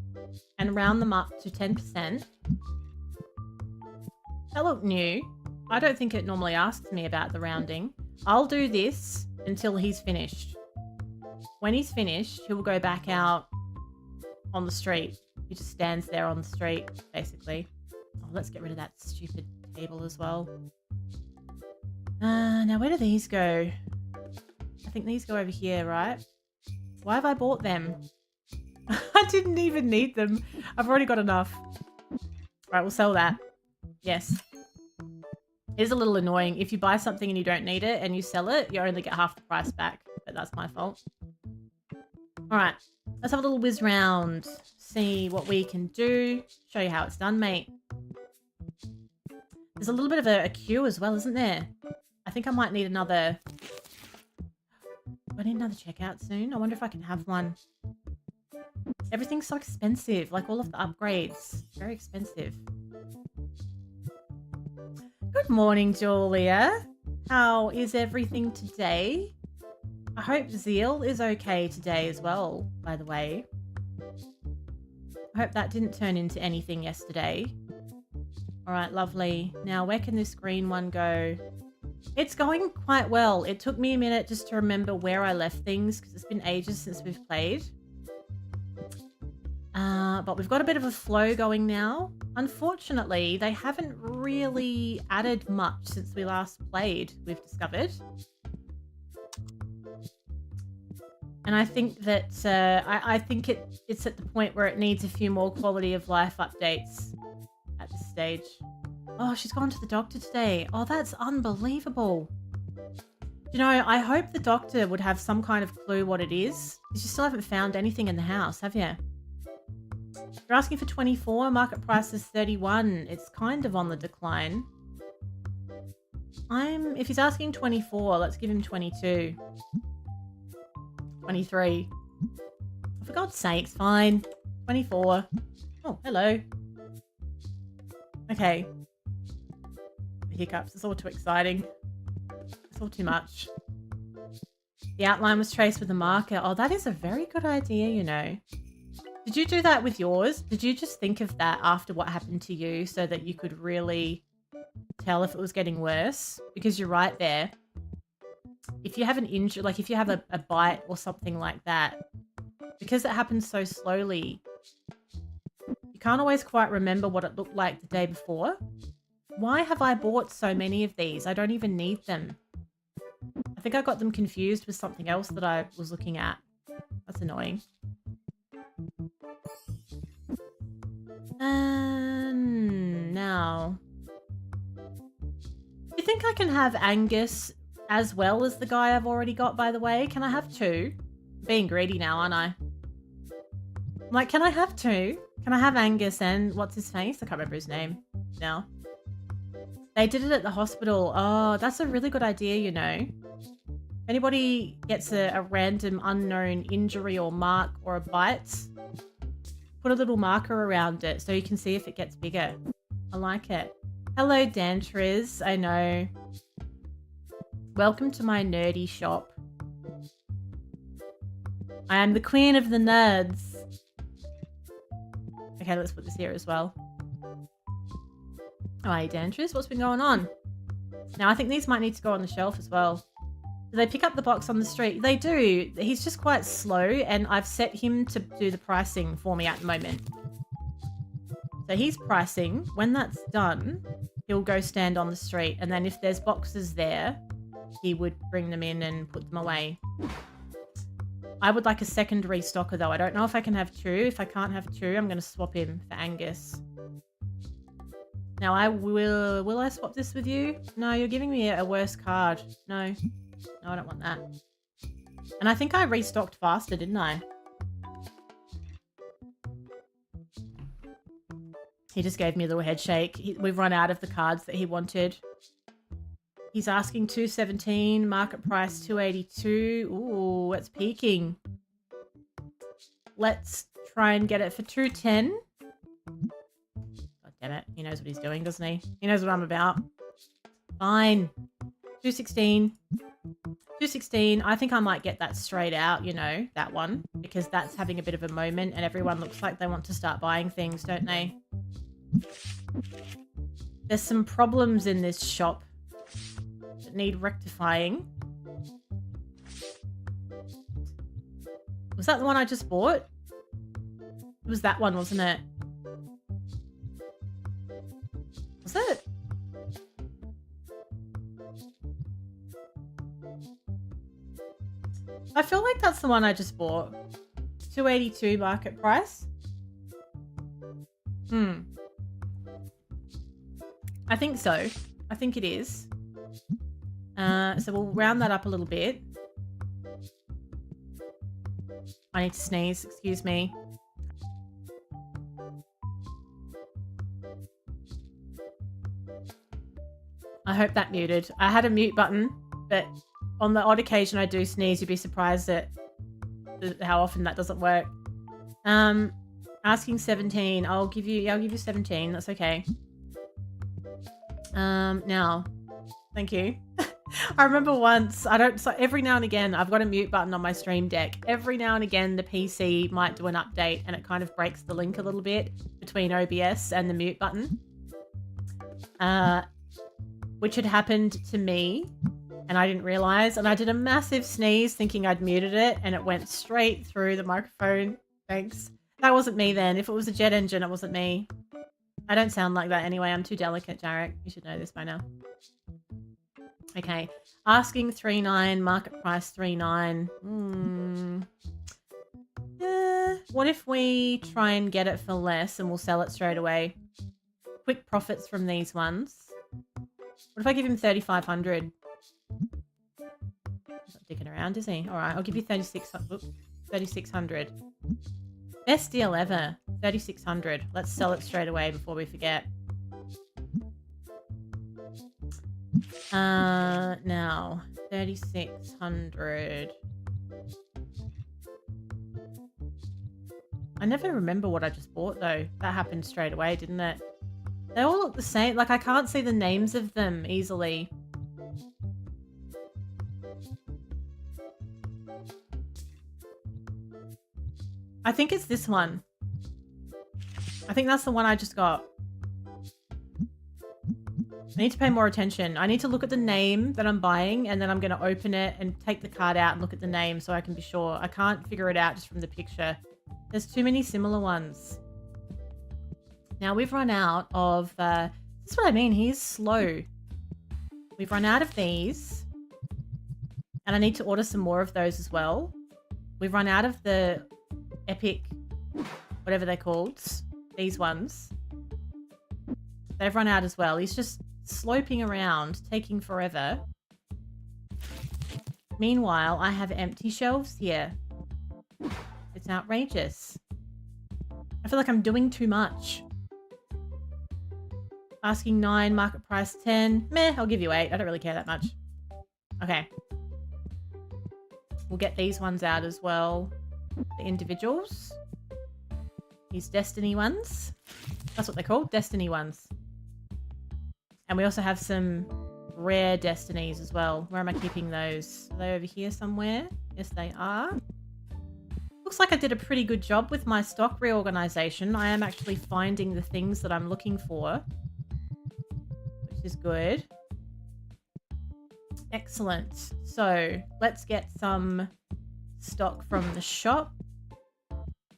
And round them up to 10%. That looked new. I don't think it normally asks me about the rounding. I'll do this until he's finished. When he's finished, he will go back out on the street. He just stands there on the street, basically. Oh, let's get rid of that stupid table as well. Now where do these go? I think these go over here, right? Why have I bought them? I didn't even need them. I've already got enough. Right, we'll sell that. Yes. It is a little annoying. If you buy something and you don't need it and you sell it, you only get half the price back. But that's my fault. Alright, let's have a little whiz round. See what we can do. Show you how it's done, mate. There's a little bit of a queue as well, isn't there? I think I might need another... I need another checkout soon. I wonder if I can have one. Everything's so expensive. Like all of the upgrades. Very expensive. Good morning, Julia. How is everything today? I hope Zeal is okay today as well, by the way. I hope that didn't turn into anything yesterday. Alright, lovely. Now, where can this green one go? It's going quite well. It took me a minute just to remember where I left things because it's been ages since we've played. But we've got a bit of a flow going now. Unfortunately, they haven't really added much since we last played, we've discovered. And I think that I think it's at the point where it needs a few more quality of life updates at this stage. Oh, she's gone to the doctor today. Oh, that's unbelievable. You know, I hope the doctor would have some kind of clue what it is. Because you still haven't found anything in the house, have you? You're asking for 24, market price is 31. It's kind of on the decline. If he's asking 24, let's give him 22. 23. Oh, for God's sakes, fine. 24. Oh, hello. Okay. The hiccups, it's all too exciting. It's all too much. The outline was traced with a marker. Oh, that is a very good idea, you know. Did you do that with yours? Did you just think of that after what happened to you so that you could really tell if it was getting worse? Because you're right there. If you have an injury, like if you have a bite or something like that, because it happens so slowly, you can't always quite remember what it looked like the day before. Why have I bought so many of these? I don't even need them. I think I got them confused with something else that I was looking at. That's annoying. Now, do you think I can have Angus as well as the guy I've already got, by the way? Can I have two? Being greedy now, aren't I? I'm like, can I have two? Can I have Angus and what's his face? I can't remember his name now. They did it at the hospital. Oh, that's a really good idea, you know. If anybody gets a random unknown injury or mark or a bite, put a little marker around it so you can see if it gets bigger. I like it. Hello, Dantriz. I know. Welcome to my nerdy shop. I am the queen of the nerds. Okay, let's put this here as well. Oh, hey, Dantriz, what's been going on? Now, I think these might need to go on the shelf as well. Do they pick up the box on the street? They do. He's just quite slow, and I've set him to do the pricing for me at the moment. So he's pricing. When that's done, he'll go stand on the street, and then if there's boxes there, he would bring them in and put them away. I would like a second restocker, though. I don't know if I can have two. If I can't have two, I'm going to swap him for Angus. Now, will I swap this with you? No, you're giving me a worse card. No. No, I don't want that. And I think I restocked faster, didn't I? He just gave me a little head shake. We've run out of the cards that he wanted. He's asking 217, market price 282. Ooh, it's peaking. Let's try and get it for 210. God Get it? He knows what he's doing, doesn't he? He knows what I'm about. Fine. 216. 216. I think I might get that straight out, you know, that one. Because that's having a bit of a moment and everyone looks like they want to start buying things, don't they? There's some problems in this shop that need rectifying. Was that the one I just bought? It was that one, wasn't it? Was it? I feel like that's the one I just bought. 282 market price. I think so. I think it is. So we'll round that up a little bit. I need to sneeze, excuse me. I hope that muted. I had a mute button, but on the odd occasion I do sneeze. You'd be surprised at how often that doesn't work. Asking 17. I'll give you 17. That's okay. Now, thank you. I remember once, so every now and again, I've got a mute button on my Stream Deck. Every now and again, the PC might do an update and it kind of breaks the link a little bit between OBS and the mute button. Which had happened to me and I didn't realize. And I did a massive sneeze thinking I'd muted it and it went straight through the microphone. Thanks. That wasn't me then. If it was a jet engine, it wasn't me. I don't sound like that anyway. I'm too delicate, Jarek. You should know this by now. Okay. Asking 3.9, market price 3.9. What if we try and get it for less and we'll sell it straight away? Quick profits from these ones. What if I give him 3,500? He's not dicking around, is he? All right, I'll give you 3,600. Best deal ever. 3,600. Let's sell it straight away before we forget. Now 3,600. I never remember what I just bought though. That happened straight away, didn't it? They all look the same. Like I can't see the names of them easily. I think it's this one. I think that's the one I just got. I need to pay more attention. I need to look at the name that I'm buying and then I'm going to open it and take the card out and look at the name so I can be sure. I can't figure it out just from the picture. There's too many similar ones. Now we've run out of... this is what I mean. He's slow. We've run out of these. And I need to order some more of those as well. We've run out of the epic... whatever they're called. These ones. They've run out as well. He's just sloping around, taking forever. Meanwhile, I have empty shelves here. It's outrageous. I feel like I'm doing too much. Asking 9, market price 10. Meh, I'll give you 8. I don't really care that much. Okay. We'll get these ones out as well. The individuals. These Destiny ones. That's what they're called. Destiny ones. And we also have some rare Destinies as well. Where am I keeping those? Are they over here somewhere? Yes, they are. Looks like I did a pretty good job with my stock reorganization. I am actually finding the things that I'm looking for, which is good. Excellent. So let's get some stock from the shop.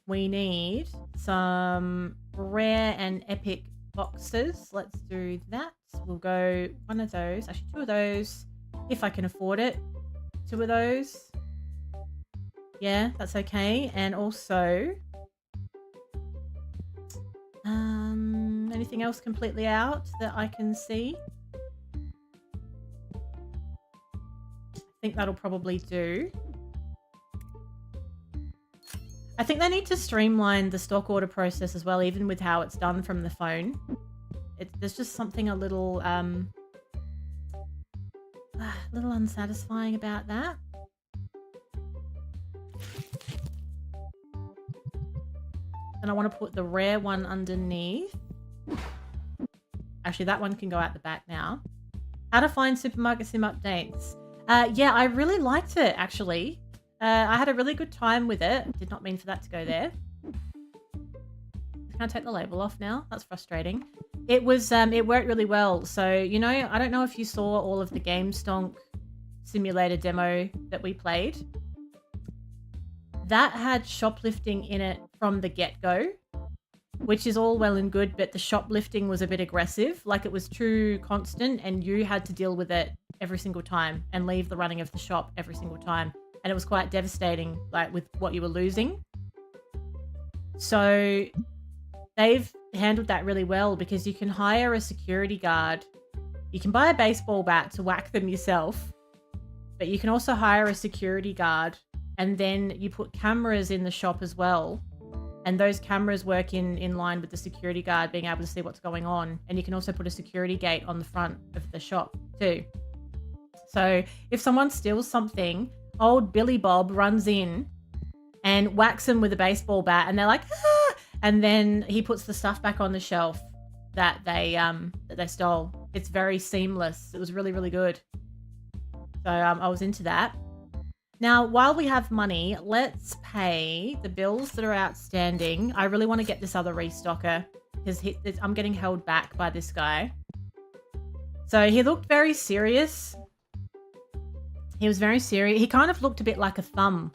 We need some rare and epic boxes. Let's do that. We'll go one of those, actually 2 of those, if I can afford it. 2 of those. Yeah, that's okay. And also, anything else completely out that I can see? I think that'll probably do. I think they need to streamline the stock order process as well, even with how it's done from the phone. There's just something a little unsatisfying about that. And I want to put the rare one underneath. Actually, that one can go out the back now. How to find Supermarket Sim updates. Yeah, I really liked it, actually. I had a really good time with it. Did not mean for that to go there. Can I take the label off now? That's frustrating. It was, it worked really well. So, you know, I don't know if you saw all of the Game Stonk simulator demo that we played. That had shoplifting in it from the get-go, which is all well and good, but the shoplifting was a bit aggressive. Like, it was too constant and you had to deal with it every single time and leave the running of the shop every single time. And it was quite devastating, like, with what you were losing. So they've handled that really well because you can hire a security guard. You can buy a baseball bat to whack them yourself, but you can also hire a security guard, and then you put cameras in the shop as well. And those cameras work in line with the security guard being able to see what's going on. And you can also put a security gate on the front of the shop too. So if someone steals something, old Billy Bob runs in and whacks them with a baseball bat, and they're like, ah! And then he puts the stuff back on the shelf that they stole. It's very seamless. It was really, really good. So I was into that. Now, while we have money, let's pay the bills that are outstanding. I really want to get this other restocker because I'm getting held back by this guy. So he looked very serious. He was very serious. He kind of looked a bit like a thumb.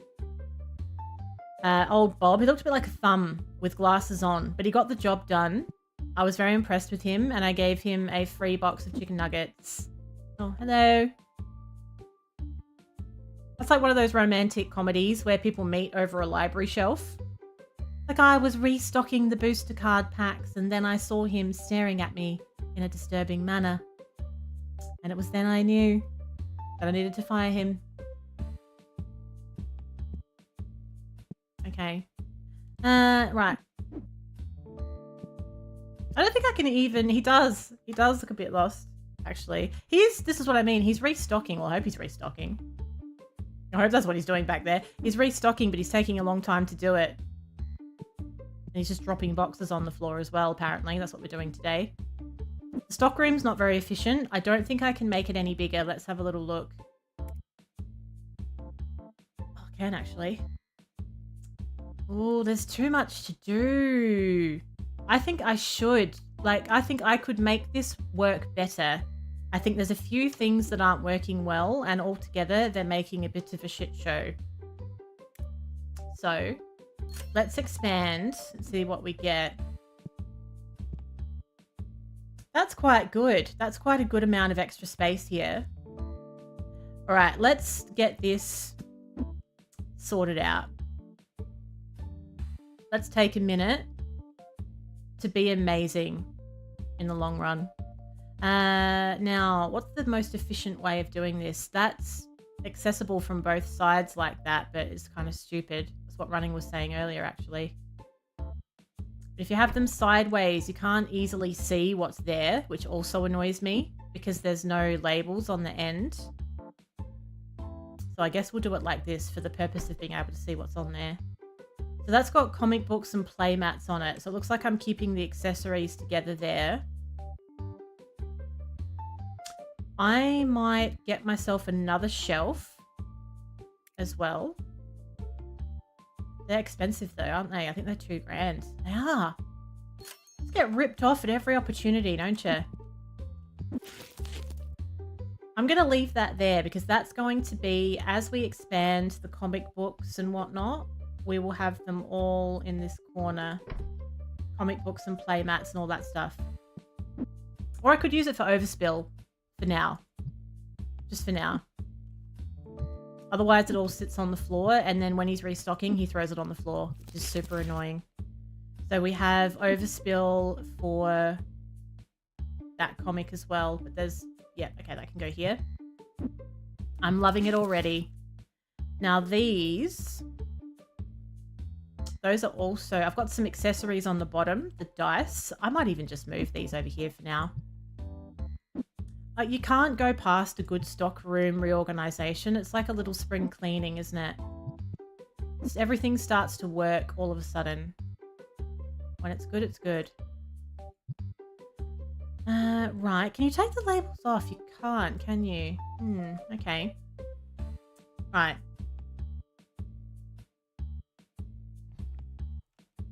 Old Bob. He looked a bit like a thumb with glasses on, but he got the job done. I was very impressed with him, and I gave him a free box of chicken nuggets. Oh, hello. That's like one of those romantic comedies where people meet over a library shelf. Like, I was restocking the booster card packs, and then I saw him staring at me in a disturbing manner. And it was then I knew that I needed to fire him. Okay. Right. I don't think I can even... He does look a bit lost, actually. This is what I mean. He's restocking. Well, I hope he's restocking. I hope that's what he's doing back there. He's restocking, but he's taking a long time to do it. And he's just dropping boxes on the floor as well, apparently. That's what we're doing today. The stock room's not very efficient. I don't think I can make it any bigger. Let's have a little look. Oh, I can, actually. Oh, there's too much to do. I think I should. Like, I think I could make this work better. I think there's a few things that aren't working well, and altogether they're making a bit of a shit show. So let's expand and see what we get. That's quite good. That's quite a good amount of extra space here. All right, let's get this sorted out. Let's take a minute to be amazing in the long run. Now, what's the most efficient way of doing this? That's accessible from both sides like that, but it's kind of stupid. That's what Running was saying earlier, actually. But if you have them sideways, you can't easily see what's there, which also annoys me because there's no labels on the end. So I guess we'll do it like this for the purpose of being able to see what's on there. So that's got comic books and play mats on it. So it looks like I'm keeping the accessories together there. I might get myself another shelf as well. They're expensive though, aren't they? I think they're $2,000. They are. Just get ripped off at every opportunity, don't you? I'm going to leave that there because that's going to be, as we expand the comic books and whatnot, we will have them all in this corner. Comic books and play mats and all that stuff. Or I could use it for overspill. For now. Just for now. Otherwise, it all sits on the floor, and then when he's restocking, he throws it on the floor, which is super annoying. So we have overspill for that comic as well. But there's... Yeah, okay, that can go here. I'm loving it already. Now these... Those are also... I've got some accessories on the bottom. The dice. I might even just move these over here for now. You can't go past a good stock room reorganization. It's like a little spring cleaning, isn't it? Just everything starts to work all of a sudden. When it's good, it's good. Right. Can you take the labels off? You can't, can you? Okay. Right.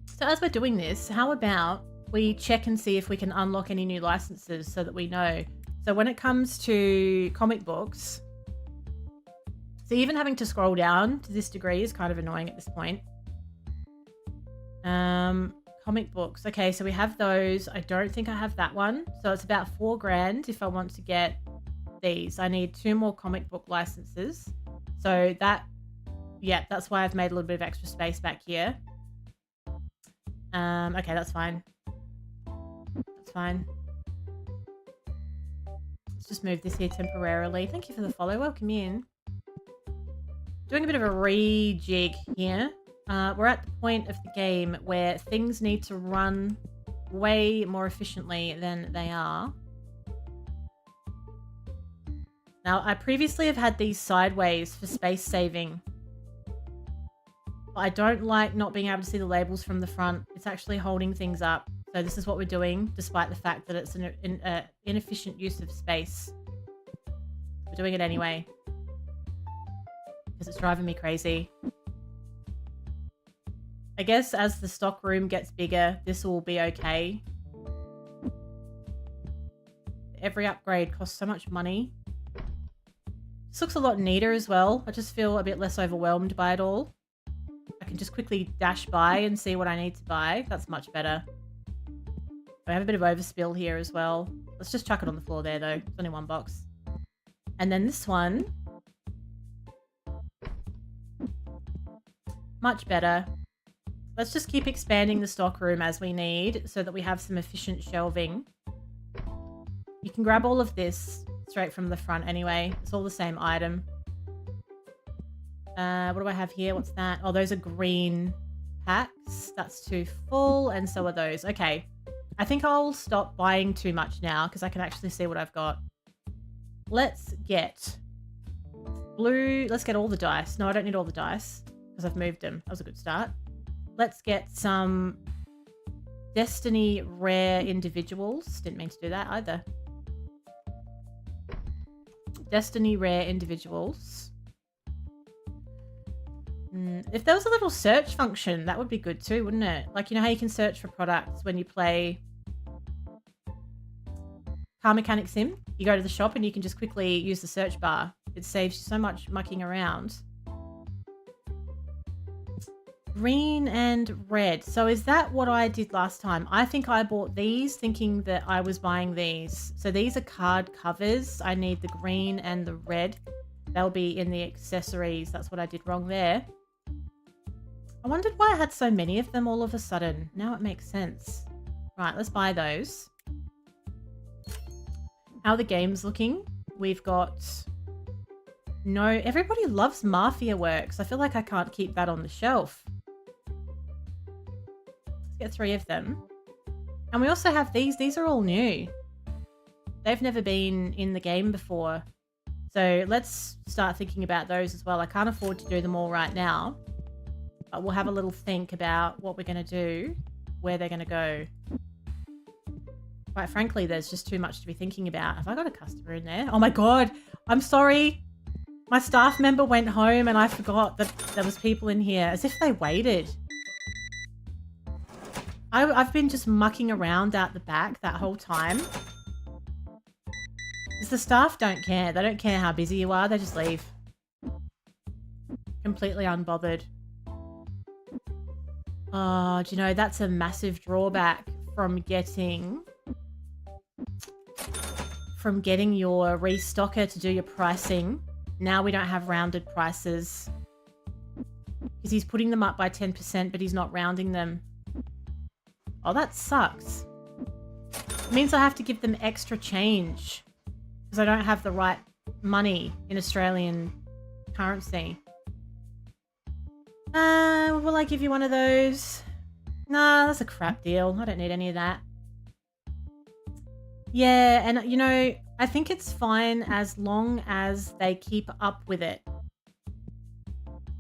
So as we're doing this, how about we check and see if we can unlock any new licenses so that we know. So when it comes to comic books, so even having to scroll down to this degree is kind of annoying at this point. Comic books. Okay, so we have those. I don't think I have that one. So it's about $4,000 if I want to get these. I need 2 more comic book licenses. So that, yeah, that's why I've made a little bit of extra space back here. Okay, that's fine. That's fine. Let's just move this here temporarily. Thank you for the follow. Welcome in. Doing a bit of a rejig here. We're at the point of the game where things need to run way more efficiently than they are. Now, I previously have had these sideways for space saving. I don't like not being able to see the labels from the front. It's actually holding things up. So this is what we're doing, despite the fact that it's an inefficient use of space. We're doing it anyway. Because it's driving me crazy. I guess as the stock room gets bigger, this will be okay. Every upgrade costs so much money. This looks a lot neater as well. I just feel a bit less overwhelmed by it all. I can just quickly dash by and see what I need to buy. That's much better. I have a bit of overspill here as well. Let's just chuck it on the floor there though. It's only 1 box. And then this one. Much better. Let's just keep expanding the stock room as we need so that we have some efficient shelving. You can grab all of this straight from the front anyway. It's all the same item. What do I have here? What's that? Oh, those are green packs. That's 2 full, and so are those. Okay. I think I'll stop buying too much now because I can actually see what I've got. Let's get blue. Let's get all the dice. No, I don't need all the dice because I've moved them. That was a good start. Let's get some Destiny rare individuals. Didn't mean to do that either. Destiny rare individuals. If there was a little search function, that would be good too, wouldn't it? Like, you know how you can search for products when you play Car Mechanic Sim? You go to the shop and you can just quickly use the search bar. It saves you so much mucking around. Green and red. So is that what I did last time? I think I bought these thinking that I was buying these. So these are card covers. I need the green and the red. They'll be in the accessories. That's what I did wrong there. I wondered why I had so many of them all of a sudden. Now it makes sense. Right, let's buy those. How are the games looking? We've got... No, everybody loves Mafia Works. I feel like I can't keep that on the shelf. Let's get 3 of them. And we also have these. These are all new. They've never been in the game before. So let's start thinking about those as well. I can't afford to do them all right now. But we'll have a little think about what we're going to do, where they're going to go. Quite frankly, there's just too much to be thinking about. Have I got a customer in there? Oh my god, I'm sorry. My staff member went home and I forgot that there was people in here, as if they waited. I've been just mucking around out the back that whole time. Because the staff don't care. They don't care how busy you are. They just leave. Completely unbothered. Oh, do you know, that's a massive drawback from getting your restocker to do your pricing. Now we don't have rounded prices. Because he's putting them up by 10%, but he's not rounding them. Oh, that sucks. It means I have to give them extra change. Because I don't have the right money in Australian currency. Will I give you one of those? Nah, that's a crap deal. I don't need any of that. Yeah, and you know, I think it's fine as long as they keep up with it.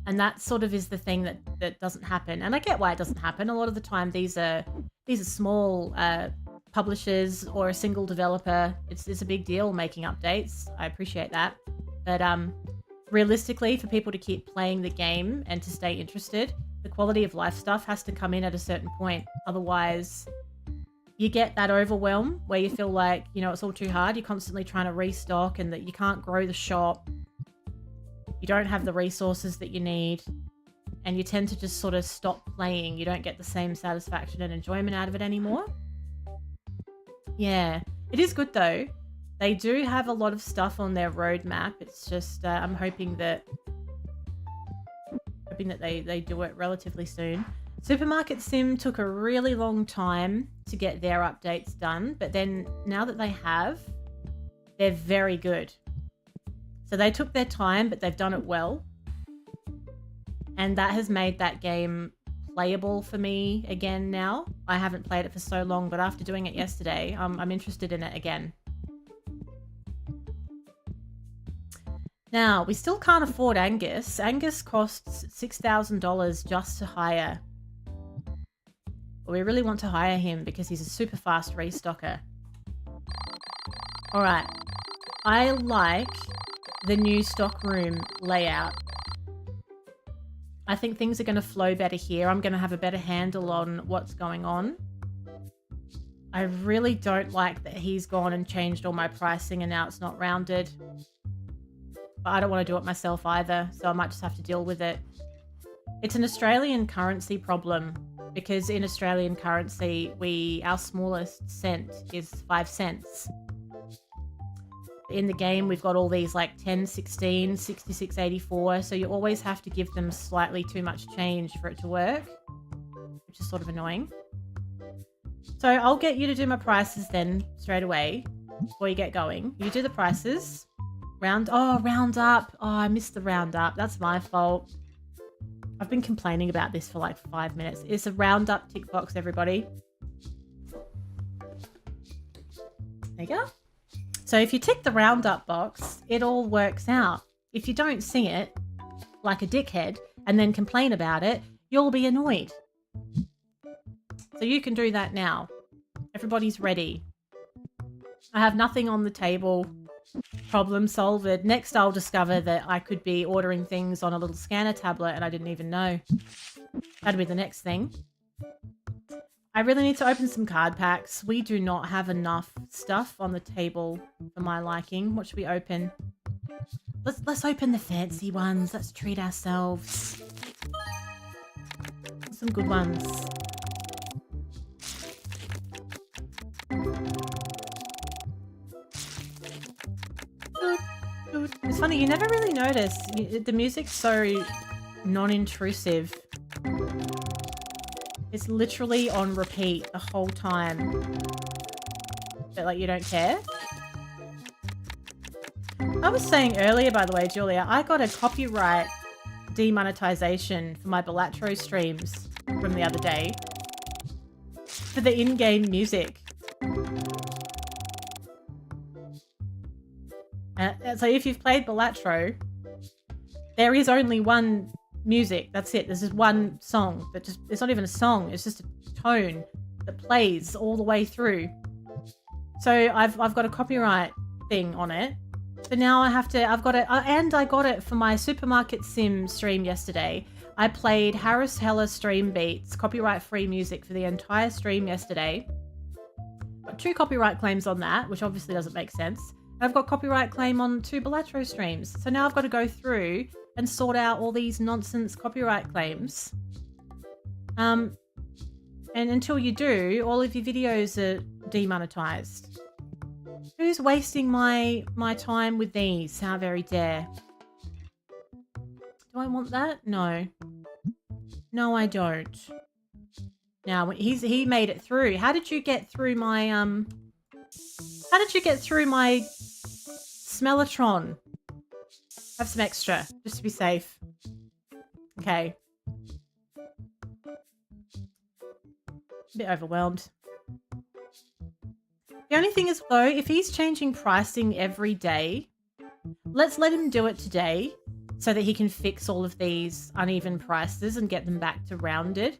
And that sort of is the thing that doesn't happen. And I get why it doesn't happen. A lot of the time these are small publishers or a single developer, it's a big deal making updates. I appreciate that. But realistically, for people to keep playing the game and to stay interested, the quality of life stuff has to come in at a certain point. Otherwise, you get that overwhelm where you feel like, you know, it's all too hard. You're constantly trying to restock and that you can't grow the shop. You don't have the resources that you need. And you tend to just sort of stop playing. You don't get the same satisfaction and enjoyment out of it anymore. Yeah, it is good though. They do have a lot of stuff on their roadmap. It's just, I'm hoping that they do it relatively soon. Supermarket Sim took a really long time to get their updates done, but then now that they have, they're very good. So they took their time, but they've done it well. And that has made that game playable for me again now. I haven't played it for so long, but after doing it yesterday, I'm interested in it again. Now, we still can't afford Angus. Angus costs $6,000 just to hire. But we really want to hire him because he's a super fast restocker. All right. I like the new stockroom layout. I think things are going to flow better here. I'm going to have a better handle on what's going on. I really don't like that he's gone and changed all my pricing and now it's not rounded. But I don't want to do it myself either, so I might just have to deal with it. It's an Australian currency problem because in Australian currency, our smallest cent is 5 cents. In the game, we've got all these like 10, 16, 66, 84. So you always have to give them slightly too much change for it to work, which is sort of annoying. So I'll get you to do my prices then straight away before you get going. You do the prices. Round up. Oh, I missed the round up. That's my fault. I've been complaining about this for like 5 minutes. It's a round up tick box, everybody. There you go. So if you tick the round up box, it all works out. If you don't see it, like a dickhead, and then complain about it, you'll be annoyed. So you can do that now. Everybody's ready. I have nothing on the table. Problem solved. Next, I'll discover that I could be ordering things on a little scanner tablet and I didn't even know. That'd be the next thing. I really need to open some card packs. We do not have enough stuff on the table for my liking. What should we open? Let's open the fancy ones. Let's treat ourselves. Some good ones. It's funny, you never really notice. The music's so non-intrusive. It's literally on repeat the whole time. But like, you don't care? I was saying earlier, by the way, Julia, I got a copyright demonetization for my Balatro streams from the other day. For the in-game music. So if you've played Balatro, there is only one music. That's it. There's just one song that just, it's not even a song. It's just a tone that plays all the way through. So I've got a copyright thing on it. But now I have to, I've got it, and I got it for my Supermarket Sim stream yesterday. I played Harris Heller Stream Beats, copyright-free music for the entire stream yesterday. Got 2 copyright claims on that, which obviously doesn't make sense. I've got copyright claim on 2 Balatro streams. So now I've got to go through and sort out all these nonsense copyright claims. And until you do, all of your videos are demonetized. Who's wasting my time with these? How very dare. Do I want that? No. No, I don't. Now, he made it through. How did you get through my, How did you get through my Smellatron? Have some extra, just to be safe. Okay. A bit overwhelmed. The only thing is, though, if he's changing pricing every day, let's let him do it today so that he can fix all of these uneven prices and get them back to rounded.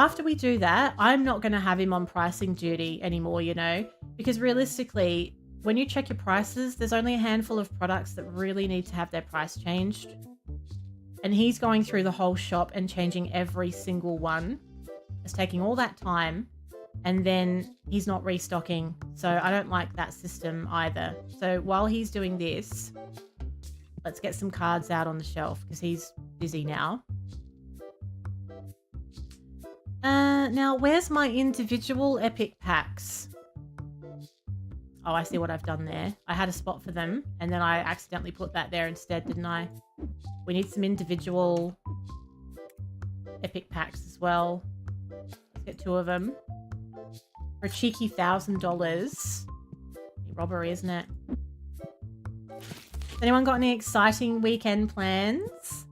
after we do that, I'm not going to have him on pricing duty anymore, you know, because realistically, when you check your prices, there's only a handful of products that really need to have their price changed. And he's going through the whole shop and changing every single one. It's taking all that time, and then he's not restocking. So I don't like that system either. So while he's doing this, let's get some cards out on the shelf because he's busy now. Now, where's my individual epic packs? Oh, I see what I've done there. I had a spot for them, and then I accidentally put that there instead, didn't I? We need some individual epic packs as well. Let's get 2 of them. For a cheeky $1,000. Robbery, isn't it? Has anyone got any exciting weekend plans?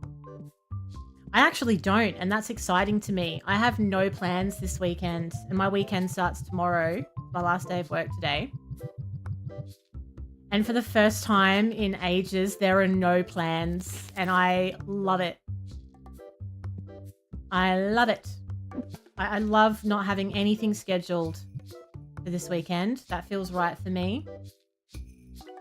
I actually don't, and that's exciting to me. I have no plans this weekend, and my weekend starts tomorrow. My last day of work today. And for the first time in ages, there are no plans, and I love it. I love it. I love not having anything scheduled for this weekend. That feels right for me.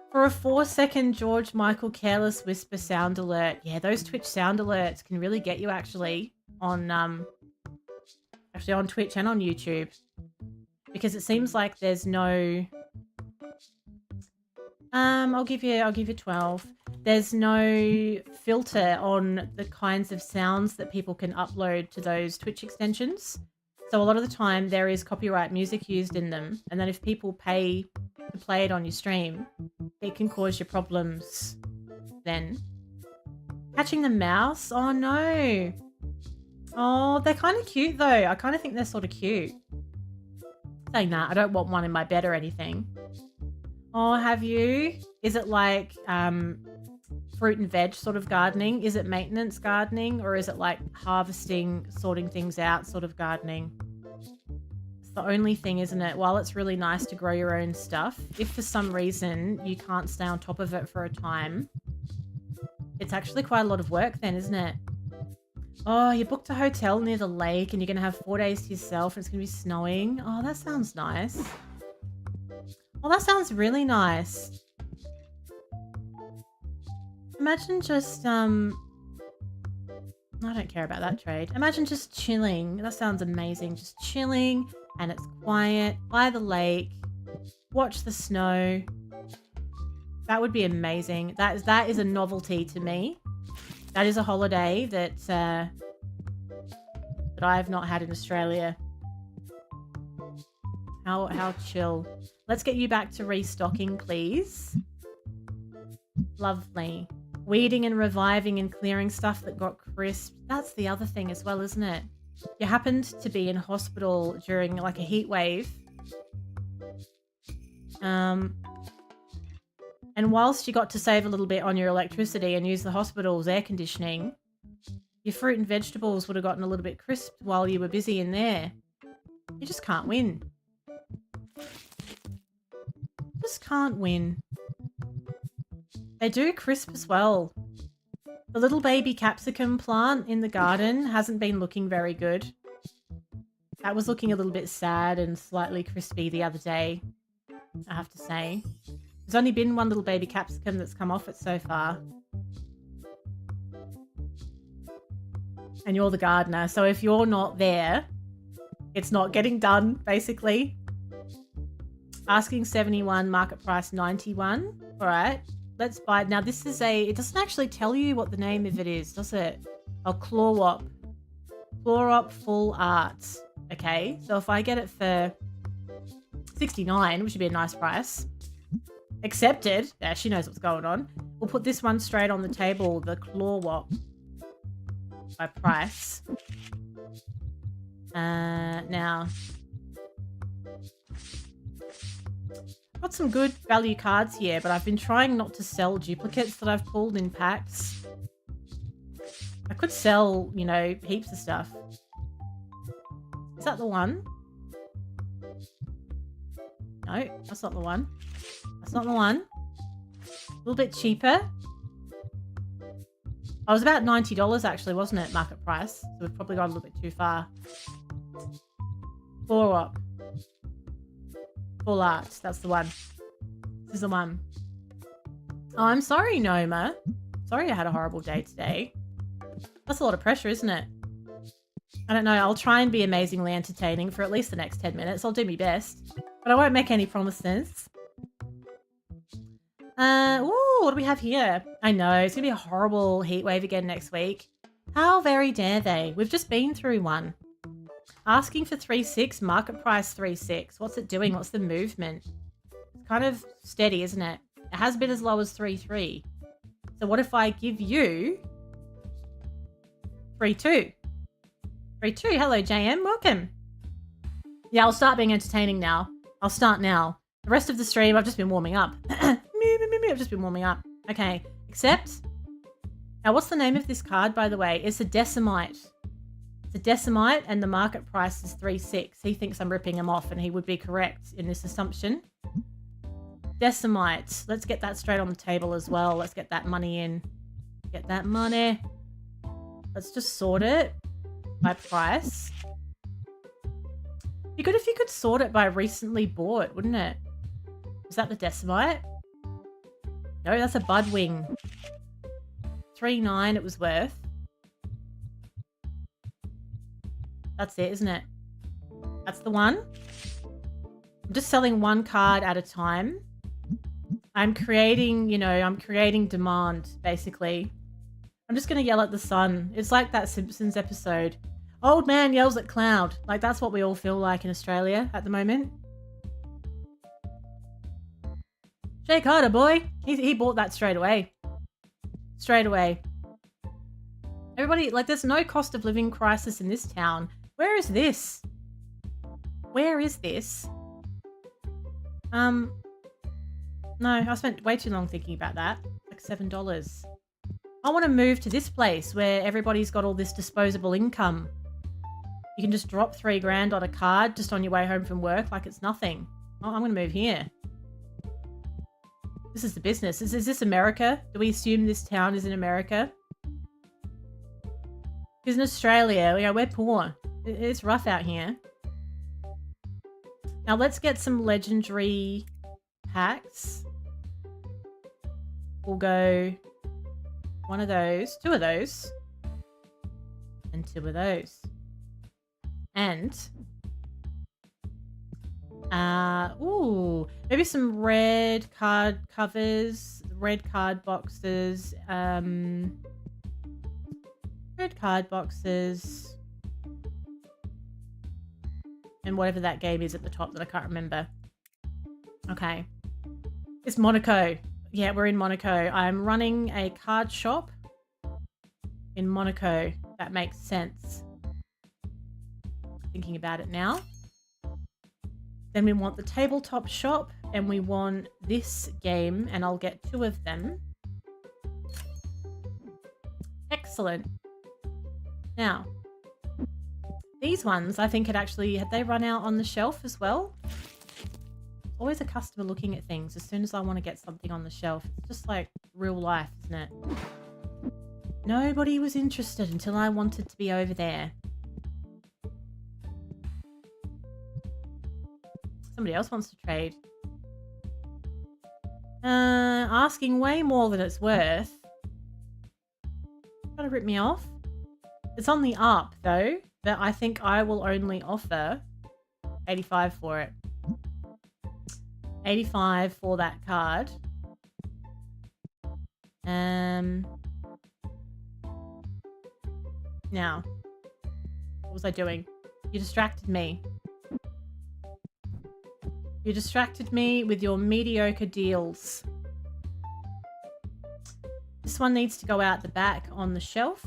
For a 4-second George Michael careless whisper sound alert. Yeah, those Twitch sound alerts can really get you actually on Twitch and on YouTube. Because it seems like there's no I'll give you 12. There's no filter on the kinds of sounds that people can upload to those Twitch extensions. So a lot of the time there is copyright music used in them. And then if people pay to play it on your stream, it can cause you problems then. Catching the mouse? Oh no. Oh, they're kind of cute though. I kind of think they're sort of cute. Saying that, I don't want one in my bed or anything. Oh, have you? Is it like fruit and veg sort of gardening? Is it maintenance gardening, or is it like harvesting, sorting things out sort of gardening? It's the only thing, isn't it? While it's really nice to grow your own stuff, if for some reason you can't stay on top of it for a time, it's actually quite a lot of work then, isn't it? Oh, you booked a hotel near the lake and you're going to have 4 days to yourself and it's going to be snowing. Oh, that sounds nice. Oh, that sounds really nice. Imagine just, I don't care about that trade. Imagine just chilling. That sounds amazing. Just chilling and it's quiet by the lake. Watch the snow. That would be amazing. That is a novelty to me. That is a holiday that I have not had in Australia. How chill. Let's get you back to restocking, please. Lovely. Weeding and reviving and clearing stuff that got crisp. That's the other thing as well, isn't it? You happened to be in hospital during like a heat wave. And whilst you got to save a little bit on your electricity and use the hospital's air conditioning, your fruit and vegetables would have gotten a little bit crisp while you were busy in there. You just can't win. Just can't win. They do crisp as well. The little baby capsicum plant in the garden hasn't been looking very good. That was looking a little bit sad and slightly crispy the other day, I have to say. There's only been one little baby capsicum that's come off it so far. And you're the gardener, so if you're not there, it's not getting done, basically. Asking 71, market price 91. All right, let's buy it. Now this is it doesn't actually tell you what the name of it is, does it? Oh, Clawop. Clawop Full Art. Okay, so if I get it for 69, which would be a nice price. Accepted. Yeah, she knows what's going on. We'll put this one straight on the table, the Clawop by price. Now, I've got some good value cards here, but I've been trying not to sell duplicates that I've pulled in packs. I could sell, you know, heaps of stuff. Is that the one? No, that's not the one. That's not the one. A little bit cheaper. Oh, it was about $90 actually, wasn't it? Market price. So we've probably gone a little bit too far. For what? Full art. That's the one. This is the one. Oh, I'm sorry, Noma. Sorry I had a horrible day today. That's a lot of pressure, isn't it? I don't know. I'll try and be amazingly entertaining for at least the next 10 minutes. I'll do my best. But I won't make any promises. Ooh, what do we have here? I know. It's going to be a horrible heat wave again next week. How very dare they? We've just been through one. Asking for 3.6, market price 3.6. What's it doing? What's the movement? It's kind of steady, isn't it? It has been as low as 3.3. So what if I give you 3.2? 3.2. Hello, JM. Welcome. Yeah, I'll start being entertaining now. I'll start now. The rest of the stream, I've just been warming up. I've just been warming up. Okay, except... Now, what's the name of this card, by the way? It's a Decimite. It's a Decimite, and the market price is 3.6. He thinks I'm ripping him off, and he would be correct in this assumption. Decimite. Let's get that straight on the table as well. Let's get that money in. Get that money. Let's just sort it by price. Be good if you could sort it by recently bought, wouldn't it? Is that the Decimite? No, that's a Budwing. 3.9 it was worth. That's it, isn't it? That's the one. I'm just selling one card at a time. I'm creating, you know, I'm creating demand, basically. I'm just going to yell at the sun. It's like that Simpsons episode. Old man yells at cloud. Like, that's what we all feel like in Australia at the moment. Shake harder, boy. He bought that straight away. Straight away. Everybody, like, there's no cost of living crisis in this town. Where is this? Where is this? No, I spent way too long thinking about that. Like $7. I want to move to this place where everybody's got all this disposable income. You can just drop $3 on a card just on your way home from work like it's nothing. Oh, I'm going to move here. This is the business. Is this America? Do we assume this town is in America? Because in Australia, you know, we're poor. It's rough out here. Now let's get some legendary packs. We'll go one of those, two of those, and two of those. And ooh, maybe some red card covers, red card boxes, red card boxes, and whatever that game is at the top that I can't remember. Okay. It's Monaco. Yeah, we're in Monaco. I'm running a card shop in Monaco. That makes sense. Thinking about it now. Then we want the tabletop shop, and we want this game, and I'll get two of them. Excellent. Now, these ones, I think had they run out on the shelf as well? Always a customer looking at things as soon as I want to get something on the shelf. It's just like real life, isn't it? Nobody was interested until I wanted to be over there. Somebody else wants to trade. Asking way more than it's worth. Trying to rip me off. It's on the up though, but I think I will only offer 85 for it. 85 for that card. Now, what was I doing? You distracted me. You distracted me with your mediocre deals. This one needs to go out the back on the shelf.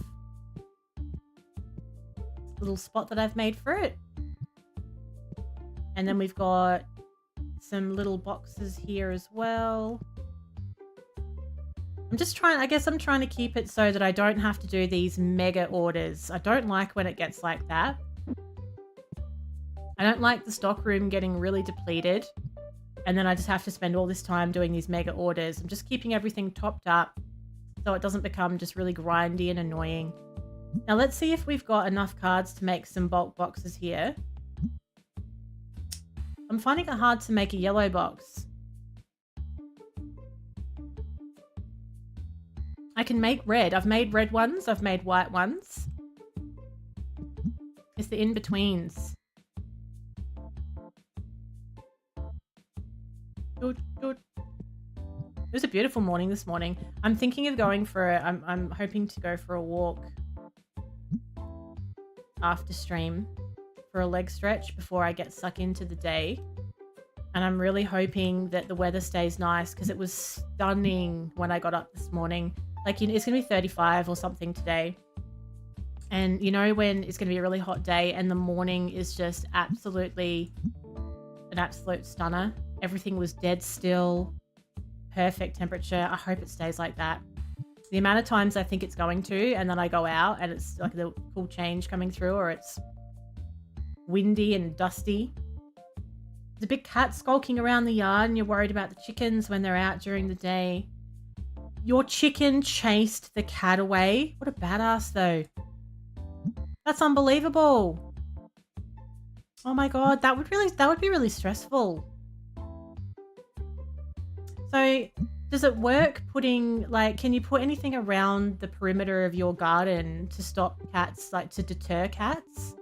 Little spot that I've made for it. And then we've got some little boxes here as well. I guess I'm trying to keep it so that I don't have to do these mega orders. I don't like when it gets like that. I don't like the stock room getting really depleted. And then I just have to spend all this time doing these mega orders. I'm just keeping everything topped up so it doesn't become just really grindy and annoying. Now let's see if we've got enough cards to make some bulk boxes here. I'm finding it hard to make a yellow box. I can make red. I've made red ones. I've made white ones. It's the in-betweens. Good. It was a beautiful morning this morning. I'm thinking of going for I'm hoping to go for a walk after stream for a leg stretch before I get stuck into the day. And I'm really hoping that the weather stays nice because it was stunning when I got up this morning. Like, you know, it's going to be 35 or something today. And you know when it's going to be a really hot day and the morning is just absolutely an absolute stunner. Everything was dead still, perfect temperature. I hope it stays like that. The amount of times I think it's going to, and then I go out and it's like the cool change coming through, or it's windy and dusty. There's a big cat skulking around the yard and you're worried about the chickens when they're out during the day. Your chicken chased the cat away. What a badass though. That's unbelievable. Oh my God, that would be really stressful. So does it work putting, like, can you put anything around the perimeter of your garden to stop cats, like to deter cats?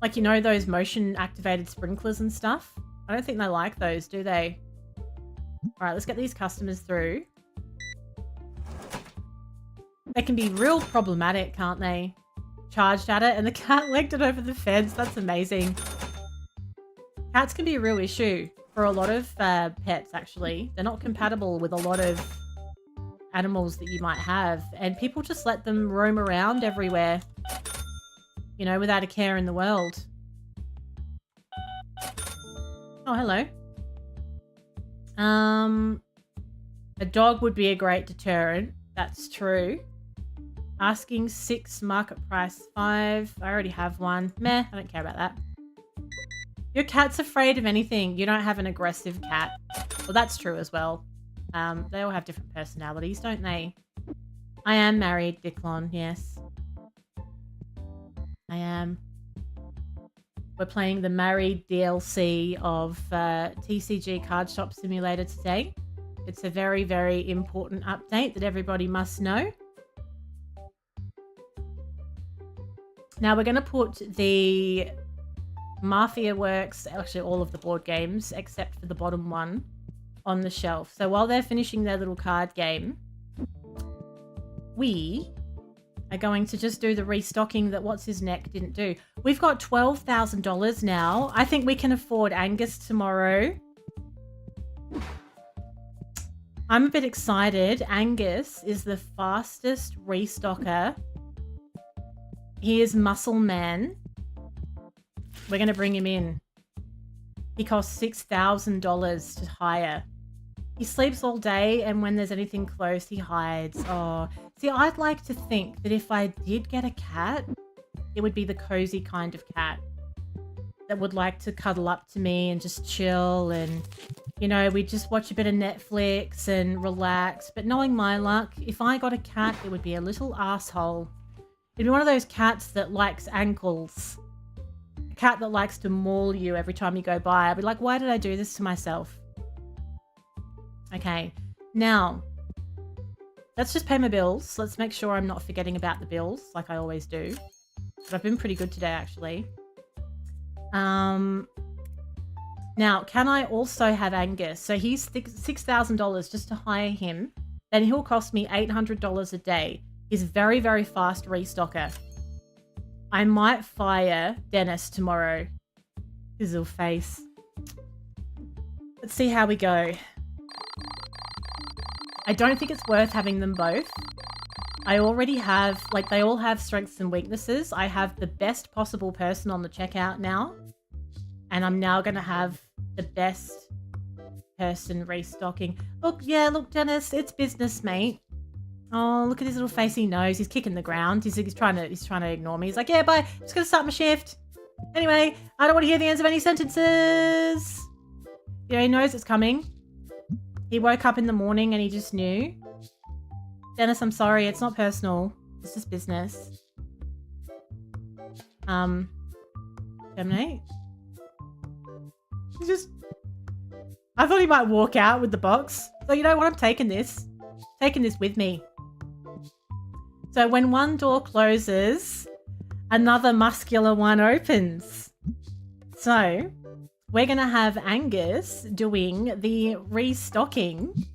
Like, you know, those motion activated sprinklers and stuff? I don't think they like those, do they? All right, let's get these customers through. They can be real problematic, can't they? Charged at it and the cat legged it over the fence. That's amazing. Cats can be a real issue for a lot of pets, actually. They're not compatible with a lot of animals that you might have. And people just let them roam around everywhere, you know, without a care in the world. Oh, hello. A dog would be a great deterrent. That's true. Asking 6, market price 5. I already have one. Meh, I don't care about that. Your cat's afraid of anything. You don't have an aggressive cat. Well, that's true as well. They all have different personalities, don't they? I am married, Dicklon, yes. I am. We're playing the Married DLC of TCG Card Shop Simulator today. It's a very, very important update that everybody must know. Now we're going to put the Mafia Works, actually all of the board games, except for the bottom one, on the shelf. So while they're finishing their little card game, we are going to just do the restocking that What's-His-Neck didn't do. We've got $12,000 now. I think we can afford Angus tomorrow. I'm a bit excited. Angus is the fastest restocker. He is Muscle Man. We're going to bring him in. He costs $6,000 to hire. He sleeps all day, and when there's anything close, he hides. Oh, see, I'd like to think that if I did get a cat, it would be the cozy kind of cat that would like to cuddle up to me and just chill, and, you know, we'd just watch a bit of Netflix and relax. But knowing my luck, if I got a cat, it would be a little asshole. It'd be one of those cats that likes ankles. A cat that likes to maul you every time you go by. I'd be like, why did I do this to myself? Okay, now, let's just pay my bills. Let's make sure I'm not forgetting about the bills, like I always do. But I've been pretty good today, actually. Now, can I also have Angus? So he's $6,000 just to hire him. Then he'll cost me $800 a day. He's very, very fast restocker. I might fire Dennis tomorrow. His little face. Let's see how we go. I don't think it's worth having them both. I already have, like, they all have strengths and weaknesses. I have the best possible person on the checkout now. And I'm now going to have the best person restocking. Look, yeah, look, Dennis, it's business, mate. Oh, look at his little facey nose. He's kicking the ground. He's trying to ignore me. He's like, yeah, bye. I'm just going to start my shift. Anyway, I don't want to hear the ends of any sentences. You know, he knows it's coming. He woke up in the morning and he just knew. Dennis, I'm sorry. It's not personal. It's just business. Terminate. I thought he might walk out with the box. So you know what? I'm taking this. Taking this with me. So when one door closes, another muscular one opens. So we're going to have Angus doing the restocking.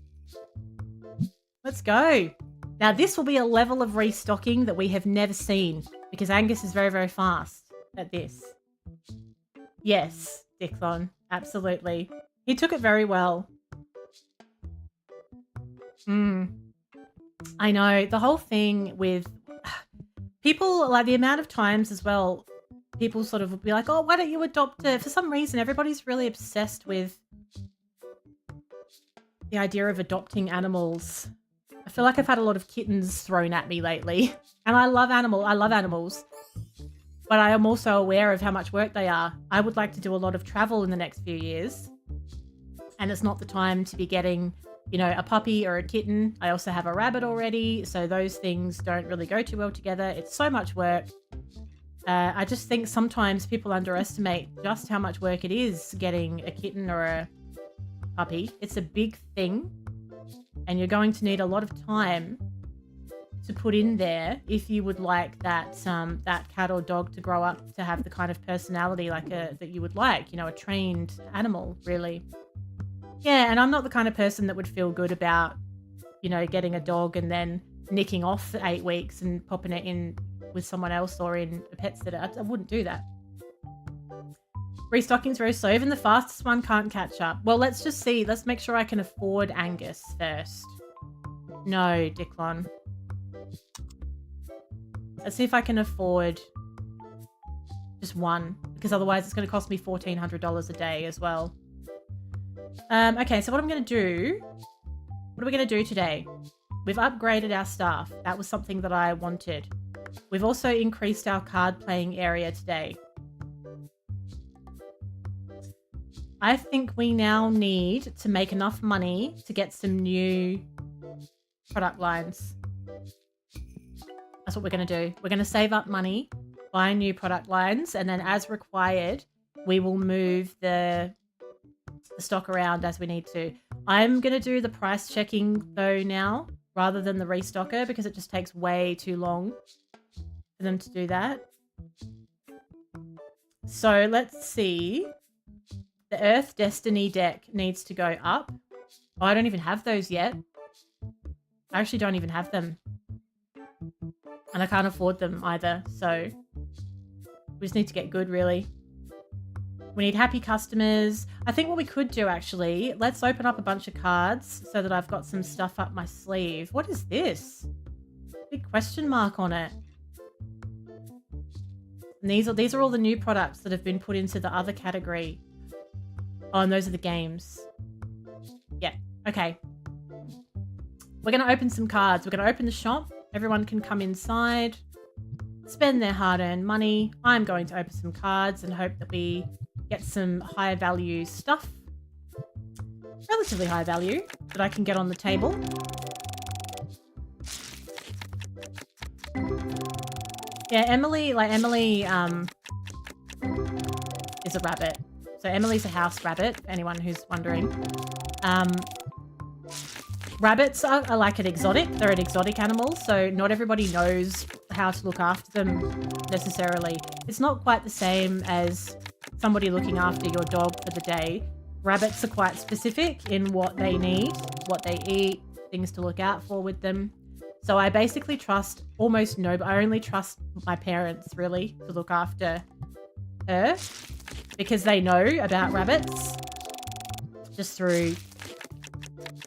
Let's go. Now this will be a level of restocking that we have never seen because Angus is very, very fast at this. Yes, Dicklon, absolutely. He took it very well. I know, the whole thing with people, like the amount of times as well, people sort of be like, oh, why don't you adopt it? For some reason, everybody's really obsessed with the idea of adopting animals. I feel like I've had a lot of kittens thrown at me lately. And I love animals. But I am also aware of how much work they are. I would like to do a lot of travel in the next few years. And it's not the time to be getting, you know, a puppy or a kitten. I also have a rabbit already. So those things don't really go too well together. It's so much work. I just think sometimes people underestimate just how much work it is getting a kitten or a puppy. It's a big thing. And you're going to need a lot of time to put in there if you would like that that cat or dog to grow up to have the kind of personality like that you would like, you know, a trained animal, really. Yeah, and I'm not the kind of person that would feel good about, you know, getting a dog and then nicking off for 8 weeks and popping it in with someone else or in a pet sitter. I wouldn't do that. Restocking's very slow. Even the fastest one can't catch up. Well, let's just see. Let's make sure I can afford Angus first. No, Dicklon. Let's see if I can afford just one, because otherwise it's going to cost me $1,400 a day as well. Okay, so what I'm going to do... What are we going to do today? We've upgraded our staff. That was something that I wanted. We've also increased our card playing area today. I think we now need to make enough money to get some new product lines. That's what we're going to do. We're going to save up money, buy new product lines, and then as required, we will move the stock around as we need to. I'm going to do the price checking though now, rather than the restocker, because it just takes way too long for them to do that. So let's see. The Earth Destiny deck needs to go up. Oh, I don't even have those yet. I actually don't even have them. And I can't afford them either, so we just need to get good, really. We need happy customers. I think what we could do, actually, let's open up a bunch of cards so that I've got some stuff up my sleeve. What is this? Big question mark on it. And these are all the new products that have been put into the other category. Oh, and those are the games. Yeah, okay. We're going to open some cards. We're going to open the shop. Everyone can come inside, spend their hard-earned money. I'm going to open some cards and hope that we get some high-value stuff. Relatively high value that I can get on the table. Yeah, Emily is a rabbit. So Emily's a house rabbit, for anyone who's wondering. Rabbits are like an exotic. They're an exotic animal, so not everybody knows how to look after them necessarily. It's not quite the same as somebody looking after your dog for the day. Rabbits are quite specific in what they need, what they eat, things to look out for with them. So I basically trust almost nobody. I only trust my parents, really, to look after her because they know about rabbits just through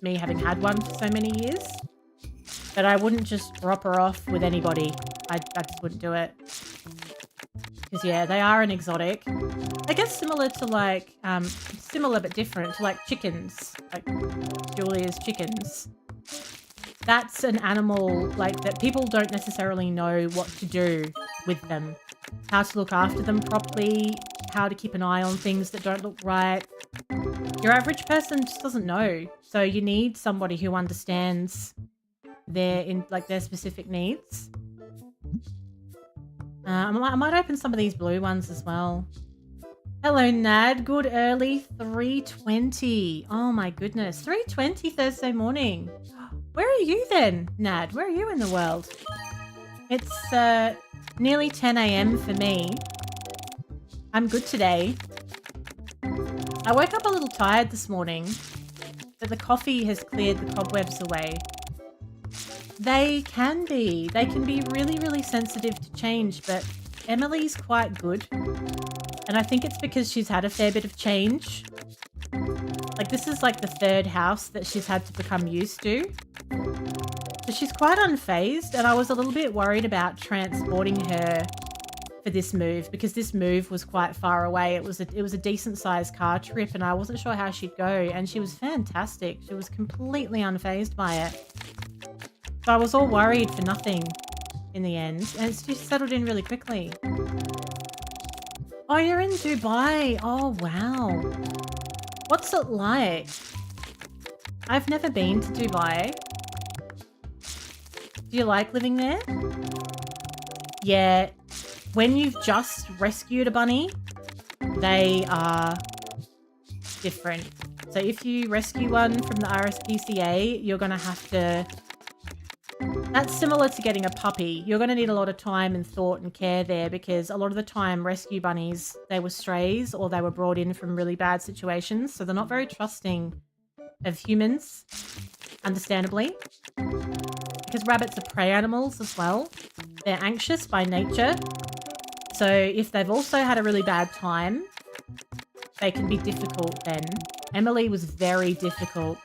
me having had one for so many years. But I wouldn't just drop her off with anybody. I just wouldn't do it. Because, yeah, they are an exotic. I guess similar to, like, similar but different to, like, chickens. Like, Julia's chickens. That's an animal, like, that people don't necessarily know what to do with them. How to look after them properly. How to keep an eye on things that don't look right. Your average person just doesn't know. So you need somebody who understands their specific needs. I might open some of these blue ones as well. Hello, Nad. Good early 3:20. Oh my goodness. 3:20 Thursday morning. Where are you then, Nad? Where are you in the world? It's nearly 10 a.m. for me. I'm good today. I woke up a little tired this morning, but the coffee has cleared the cobwebs away. They can be. They can be really, really sensitive to change, but Emily's quite good. And I think it's because she's had a fair bit of change. Like, this is like the third house that she's had to become used to. So she's quite unfazed, and I was a little bit worried about transporting her for this move because this move was quite far away. It was a decent sized car trip, and I wasn't sure how she'd go, and she was fantastic. She was completely unfazed by it. So I was all worried for nothing in the end, and it's just settled in really quickly. Oh, you're in Dubai. Oh, wow. What's it like? I've never been to Dubai. Do you like living there? Yeah. When you've just rescued a bunny, they are different. So if you rescue one from the RSPCA, you're going to have to... That's similar to getting a puppy. You're going to need a lot of time and thought and care there because a lot of the time rescue bunnies, they were strays or they were brought in from really bad situations. So they're not very trusting of humans, understandably. Because rabbits are prey animals as well. They're anxious by nature. So if they've also had a really bad time, they can be difficult then. Emily was very difficult.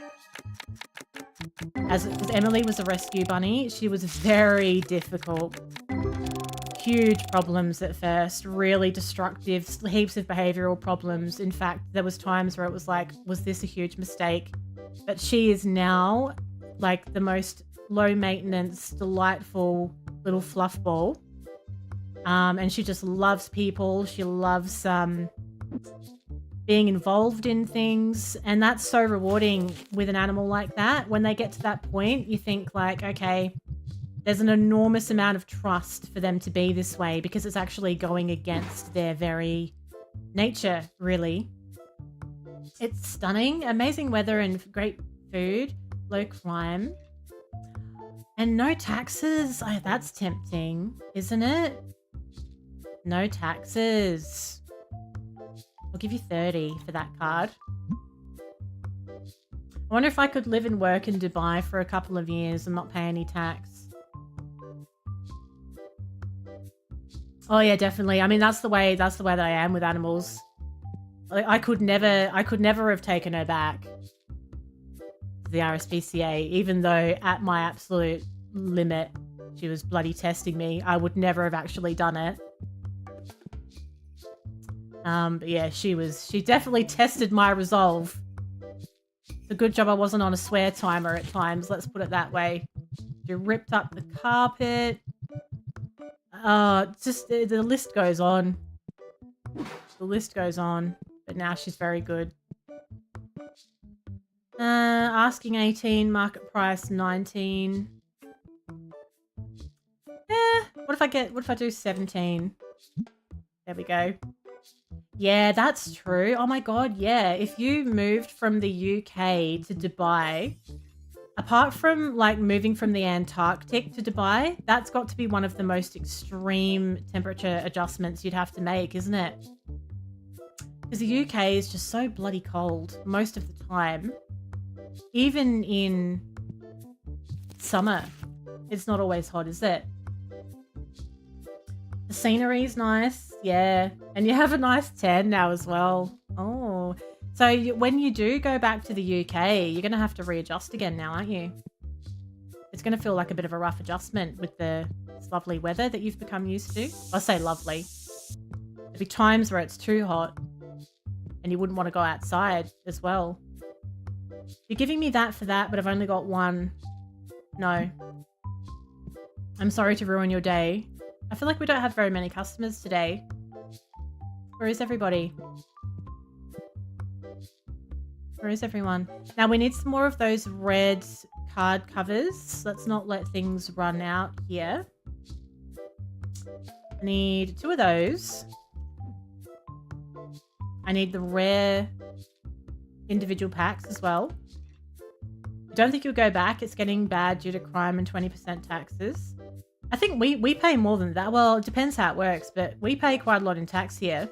Because Emily was a rescue bunny, she was very difficult. Huge problems at first, really destructive, heaps of behavioural problems. In fact, there was times where it was like, was this a huge mistake? But she is now like the most low maintenance, delightful little fluff ball. And she just loves people. She loves being involved in things, and that's so rewarding with an animal like that. When they get to that point, you think like, okay, there's an enormous amount of trust for them to be this way because it's actually going against their very nature, really. It's stunning. Amazing weather and great food, low crime, and no taxes. Oh, that's tempting, isn't it? No taxes. I'll give you 30 for that card. I wonder if I could live and work in Dubai for a couple of years and not pay any tax. Oh yeah, definitely. I mean, that's the way that I am with animals. I could never have taken her back to the RSPCA, even though at my absolute limit, she was bloody testing me. I would never have actually done it. But yeah, she definitely tested my resolve. It's a good job I wasn't on a swear timer at times, let's put it that way. She ripped up the carpet. Just the list goes on. The list goes on, but now she's very good. Asking 18, market price 19. What if I do 17? There we go. Yeah, that's true. Oh my god, yeah. If you moved from the UK to Dubai, apart from like moving from the Antarctic to Dubai, that's got to be one of the most extreme temperature adjustments you'd have to make, isn't it? Because the UK is just so bloody cold most of the time. Even in summer, it's not always hot, is it? The scenery's nice, yeah. And you have a nice tan now as well. Oh, so when you do go back to the UK, you're going to have to readjust again now, aren't you? It's going to feel like a bit of a rough adjustment with the lovely weather that you've become used to. I say lovely. There'll be times where it's too hot and you wouldn't want to go outside as well. You're giving me that for that, but I've only got one. No. I'm sorry to ruin your day. I feel like we don't have very many customers today. Where is everybody? Where is everyone? Now we need some more of those red card covers. Let's not let things run out here. I need 2 of those. I need the rare individual packs as well. I don't think you'll go back. It's getting bad due to crime and 20% taxes. I think we pay more than that. Well, it depends how it works, but we pay quite a lot in tax here.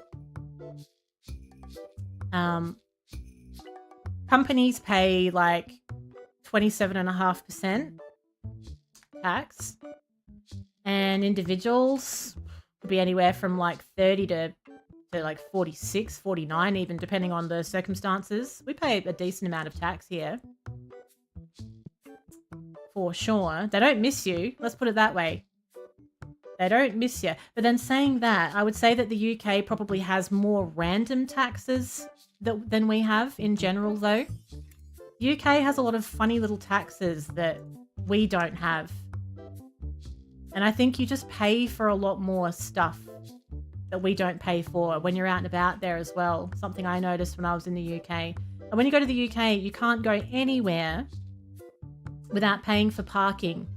Companies pay like 27.5% tax, and individuals could be anywhere from like 30 to like 46, 49 even, depending on the circumstances. We pay a decent amount of tax here. For sure. They don't miss you. Let's put it that way. They don't miss you. But then saying that, I would say that the UK probably has more random taxes than we have in general, though. The UK has a lot of funny little taxes that we don't have. And I think you just pay for a lot more stuff that we don't pay for when you're out and about there as well. Something I noticed when I was in the UK. And when you go to the UK, you can't go anywhere without paying for parking.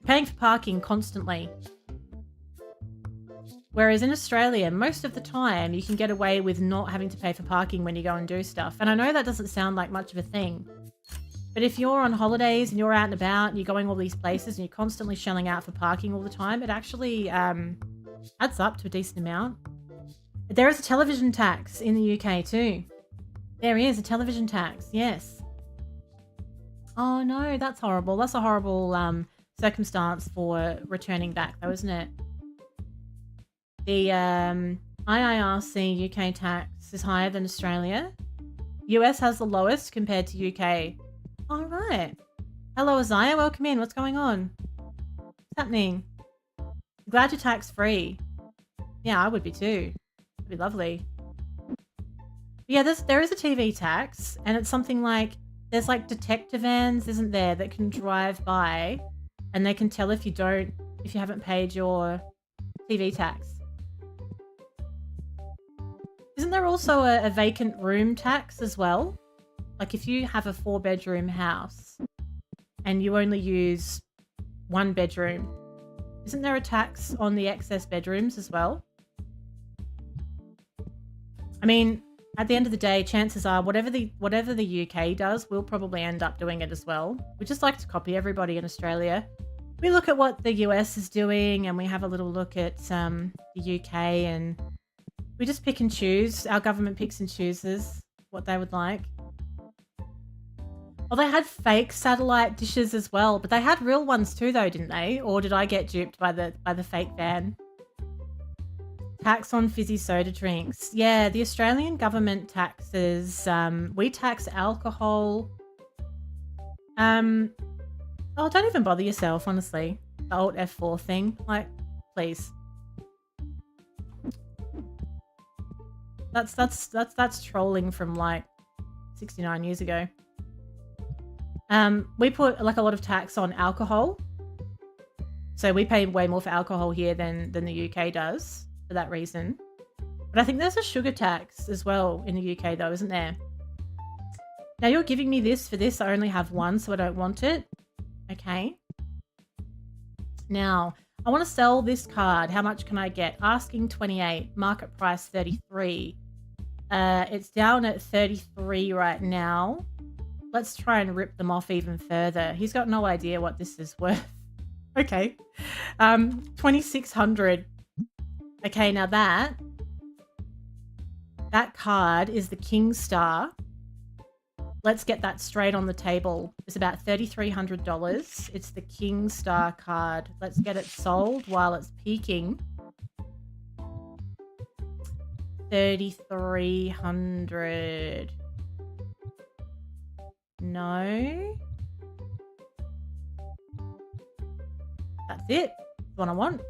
Paying for parking constantly. Whereas in Australia, most of the time, you can get away with not having to pay for parking when you go and do stuff. And I know that doesn't sound like much of a thing. But if you're on holidays and you're out and about and you're going all these places and you're constantly shelling out for parking all the time, it actually adds up to a decent amount. But there is a television tax in the UK too. There is a television tax, yes. Oh no, that's horrible. That's a horrible circumstance for returning back though, isn't it? The IIRC UK tax is higher than Australia. US has the lowest compared to UK. All right. Hello, Isaiah. Welcome in. What's going on? What's happening? Glad you're tax free. Yeah, I would be too. It'd be lovely. But yeah, there is a TV tax, and it's something like there's like detector vans, isn't there, that can drive by, and they can tell if you haven't paid your TV tax. Isn't there also a vacant room tax as well? Like if you have a 4-bedroom house and you only use 1 bedroom, isn't there a tax on the excess bedrooms as well? I mean, at the end of the day, chances are whatever the UK does, we'll probably end up doing it as well. We just like to copy everybody in Australia. We look at what the US is doing and we have a little look at the UK, and we just pick and choose. Our government picks and chooses what they would like. Well, they had fake satellite dishes as well, but they had real ones too though, didn't they? Or did I get duped by the fake van? Tax on fizzy soda drinks. Yeah, the Australian government taxes, we tax alcohol. Oh, don't even bother yourself, honestly. The Alt F4 thing. Like, please. That's trolling from like 69 years ago. We put like a lot of tax on alcohol. So we pay way more for alcohol here than the UK does for that reason. But I think there's a sugar tax as well in the UK though, isn't there? Now you're giving me this for this. I only have one, so I don't want it. Okay. Now, I want to sell this card. How much can I get? Asking 28, market price 33. It's down at 33 right now. Let's try and rip them off even further. He's got no idea what this is worth. Okay. 2,600. Okay, now that card is the King Star. Let's get that straight on the table. It's about $3,300. It's the King Star card. Let's get it sold while it's peaking. 3,300. No. That's it. That's what I want.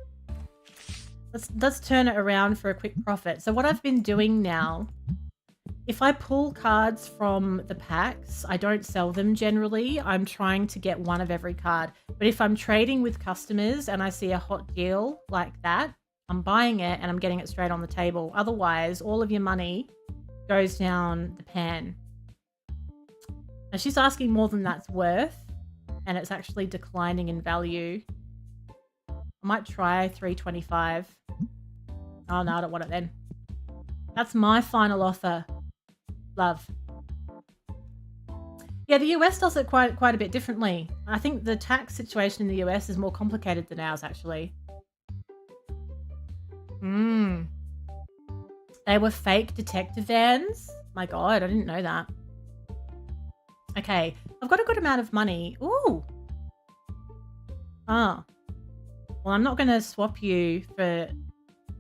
Let's turn it around for a quick profit. So what I've been doing now, if I pull cards from the packs, I don't sell them generally. I'm trying to get one of every card. But if I'm trading with customers and I see a hot deal like that, I'm buying it and I'm getting it straight on the table. Otherwise, all of your money goes down the pan. Now she's asking more than that's worth, and it's actually declining in value. I might try 325. Oh no, I don't want it then. That's my final offer. Love. Yeah, the US does it quite a bit differently. I think the tax situation in the US is more complicated than ours, actually. They were fake detective vans? My god, I didn't know that. Okay, I've got a good amount of money. Ooh. Ah. Well, I'm not going to swap you for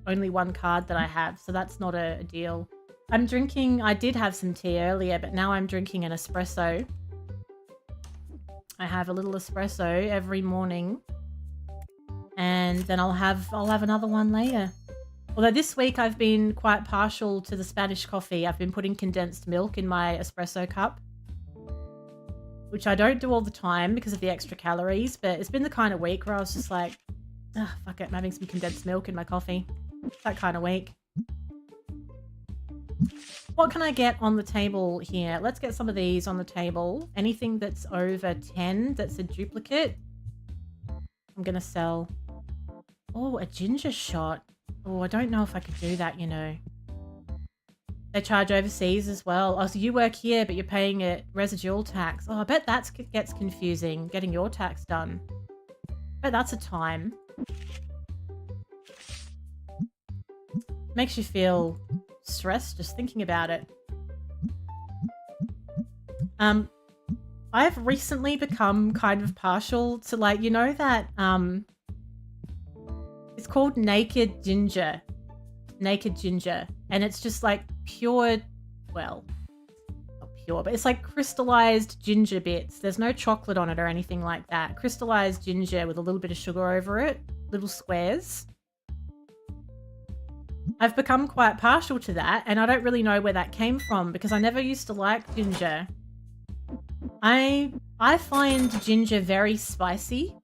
only one card that I have, so that's not a deal. I'm drinking... I did have some tea earlier, but now I'm drinking an espresso. I have a little espresso every morning. And then I'll have another one later. Although this week I've been quite partial to the Spanish coffee. I've been putting condensed milk in my espresso cup, which I don't do all the time because of the extra calories, but it's been the kind of week where I was just like, oh, fuck it, I'm having some condensed milk in my coffee. That kind of week. What can I get on the table here? Let's get some of these on the table. Anything that's over 10 that's a duplicate, I'm going to sell. Oh, a ginger shot. Oh, I don't know if I could do that, you know. They charge overseas as well. Oh, so you work here, but you're paying a residual tax. Oh, I bet that gets confusing, getting your tax done. I bet that's a time. Makes you feel stressed just thinking about it. I've recently become kind of partial to, like, you know that, it's called Naked Ginger. Naked Ginger. And it's just like pure, well, not pure, but it's like crystallized ginger bits. There's no chocolate on it or anything like that. Crystallized ginger with a little bit of sugar over it. Little squares. I've become quite partial to that, and I don't really know where that came from because I never used to like ginger. I find ginger very spicy.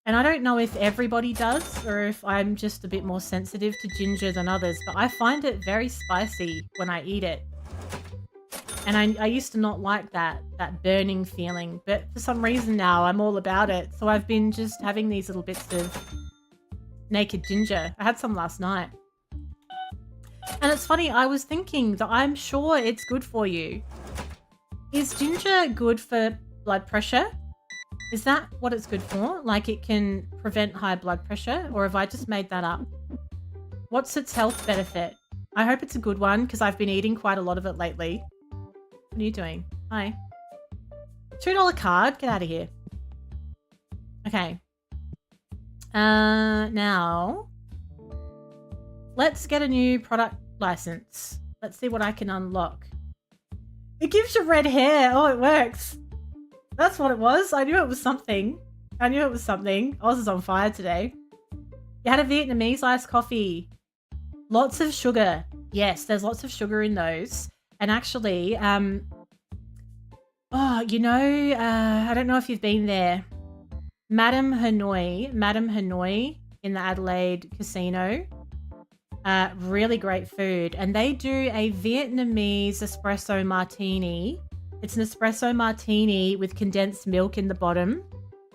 And I don't know if everybody does or if I'm just a bit more sensitive to ginger than others, but I find it very spicy when I eat it. And I used to not like that burning feeling, but for some reason now I'm all about it. So I've been just having these little bits of naked ginger. I had some last night. And it's funny, I was thinking that I'm sure it's good for you. Is ginger good for blood pressure? Is that what it's good for? Like it can prevent high blood pressure? Or have I just made that up? What's its health benefit? I hope it's a good one because I've been eating quite a lot of it lately. What are you doing? Hi. $2 card. Get out of here. Okay. Now, let's get a new product license. Let's see what I can unlock. It gives you red hair. Oh, it works. That's what it was. I knew it was something. I knew it was something. Oz is on fire today. You had a Vietnamese iced coffee. Lots of sugar. Yes, there's lots of sugar in those. And actually, oh, you know, I don't know if you've been there. Madame Hanoi in the Adelaide casino. Really great food. And they do a Vietnamese espresso martini. It's an espresso martini with condensed milk in the bottom.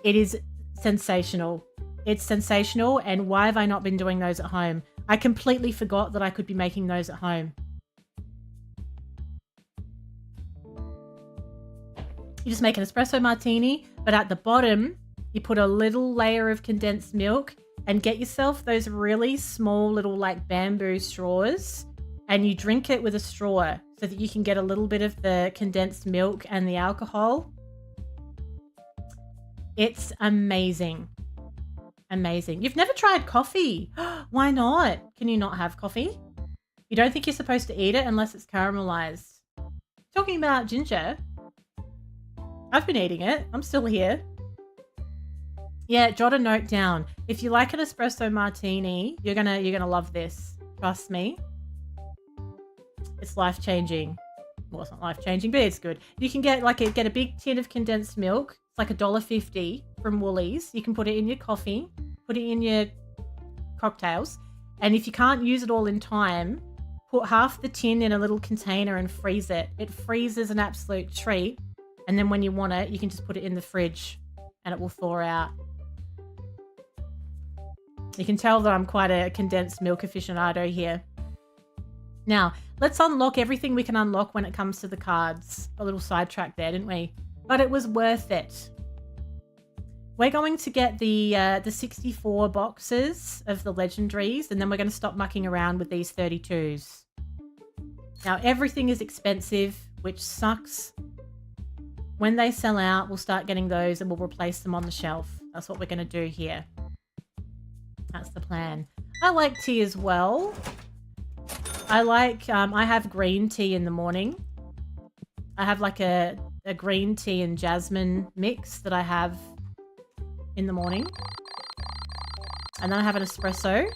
It is sensational. It's sensational. And why have I not been doing those at home? I completely forgot that I could be making those at home. You just make an espresso martini, but at the bottom, you put a little layer of condensed milk and get yourself those really small little like bamboo straws and you drink it with a straw so that you can get a little bit of the condensed milk and the alcohol. It's amazing. Amazing. You've never tried coffee. Why not? Can you not have coffee? You don't think you're supposed to eat it unless it's caramelized. Talking about ginger. I've been eating it. I'm still here. Yeah, jot a note down. If you like an espresso martini, you're gonna love this. Trust me. It's life-changing. Well, it's not life-changing, but it's good. You can get a big tin of condensed milk. It's like $1.50 from Woolies. You can put it in your coffee, put it in your cocktails, and if you can't use it all in time, put half the tin in a little container and freeze it. It freezes an absolute treat, and then when you want it, you can just put it in the fridge and it will thaw out. You can tell that I'm quite a condensed milk aficionado here. Now, let's unlock everything we can unlock when it comes to the cards. A little sidetrack there, didn't we? But it was worth it. We're going to get the 64 boxes of the legendaries, and then we're going to stop mucking around with these 32s. Now, everything is expensive, which sucks. When they sell out, we'll start getting those and we'll replace them on the shelf. That's what we're going to do here. That's the plan. I like tea as well. I have green tea in the morning. I have like a green tea and jasmine mix that I have in the morning. And then I have an espresso.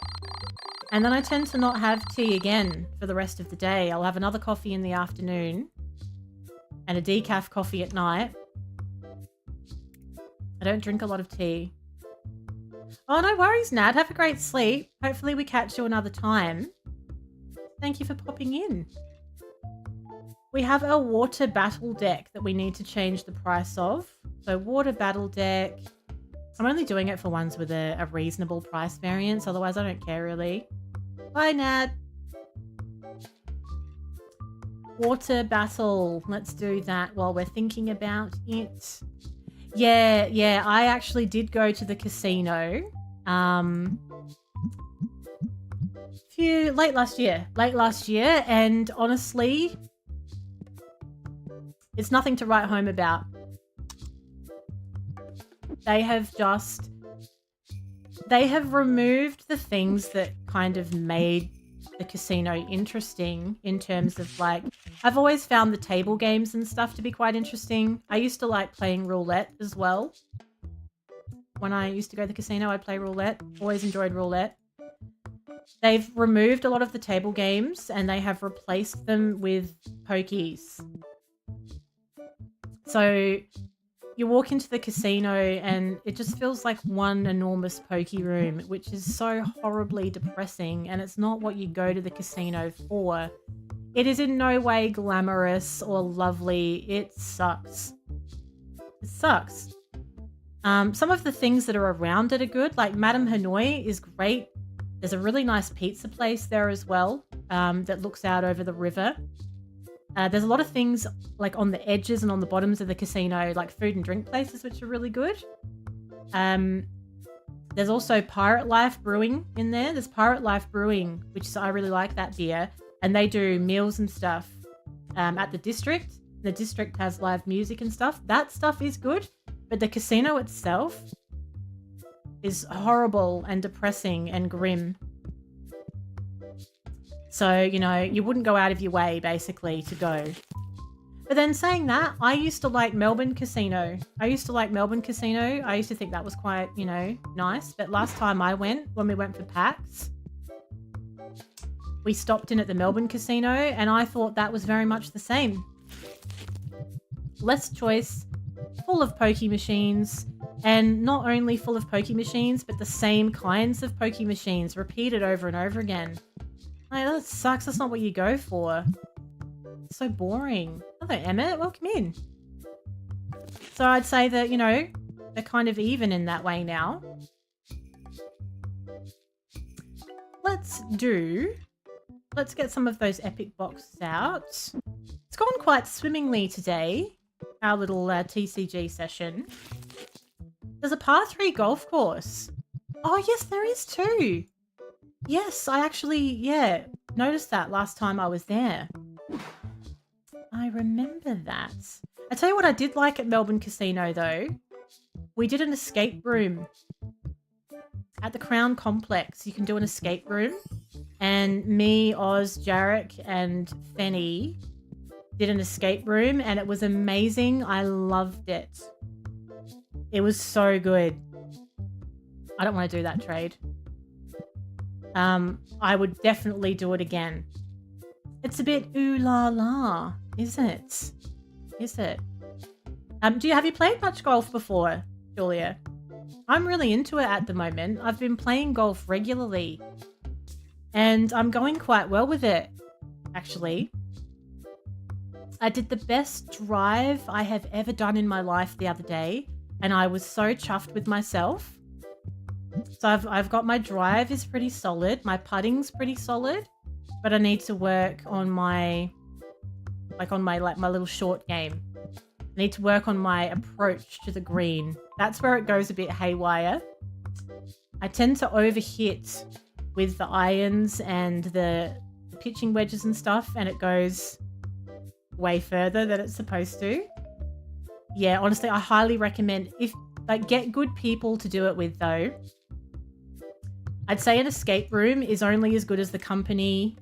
And then I tend to not have tea again for the rest of the day. I'll have another coffee in the afternoon and a decaf coffee at night. I don't drink a lot of tea. Oh, no worries, Nad. Have a great sleep. Hopefully we catch you another time. Thank you for popping in. We have a water battle deck that we need to change the price of. So water battle deck. I'm only doing it for ones with a reasonable price variance. Otherwise, I don't care really. Bye, Nad. Water battle. Let's do that while we're thinking about it. Yeah. I actually did go to the casino. Late last year, and honestly, it's nothing to write home about. They have removed the things that kind of made the casino interesting in terms of like, I've always found the table games and stuff to be quite interesting. I used to like playing roulette as well. When I used to go to the casino, I'd play roulette. Always enjoyed roulette. They've removed a lot of the table games and they have replaced them with pokies. So you walk into the casino and it just feels like one enormous pokey room, which is so horribly depressing, and it's not what you go to the casino for. It is in no way glamorous or lovely. It sucks. It sucks. Some of the things that are around it are good. Like Madame Hanoi is great. There's a really nice pizza place there as well that looks out over the river. There's a lot of things like on the edges and on the bottoms of the casino, like food and drink places, which are really good. There's also Pirate Life Brewing in there. There's Pirate Life Brewing, which I really like that beer. And they do meals and stuff at the district. The district has live music and stuff. That stuff is good. But the casino itself is horrible and depressing and grim. So, you know, you wouldn't go out of your way, basically, to go. But then saying that, I used to like Melbourne Casino. I used to think that was quite, you know, nice. But last time I went, when we went for PAX, we stopped in at the Melbourne Casino and I thought that was very much the same. Less choice, full of pokey machines, and not only full of pokey machines, but the same kinds of pokey machines repeated over and over again. Like, that sucks. That's not what you go for. It's so boring. Hello, Emmett. Welcome in. So I'd say that, you know, they're kind of even in that way now. Let's get some of those epic boxes out. It's gone quite swimmingly today, our little TCG session. There's a par 3 golf course. Oh, yes, there is too. Yes, I actually, noticed that last time I was there. I remember that. I tell you what I did like at Melbourne Casino, though. We did an escape room. At the Crown Complex, you can do an escape room. And me, Oz, Jarek, and Fenny did an escape room, and it was amazing. I loved it. It was so good. I don't want to do that trade. I would definitely do it again. It's a bit ooh la la, is it? Is it? Have you played much golf before, Julia? I'm really into it at the moment. I've been playing golf regularly. And I'm going quite well with it, actually. I did the best drive I have ever done in my life the other day, and I was so chuffed with myself. So I've got my drive is pretty solid. My putting's pretty solid. but I need to work on my my little short game. I need to work on my approach to the green. That's where it goes a bit haywire. I tend to overhit with the irons and the pitching wedges and stuff, and it goes way further than it's supposed to. Yeah, honestly, I highly recommend get good people to do it with though. I'd say an escape room is only as good as the company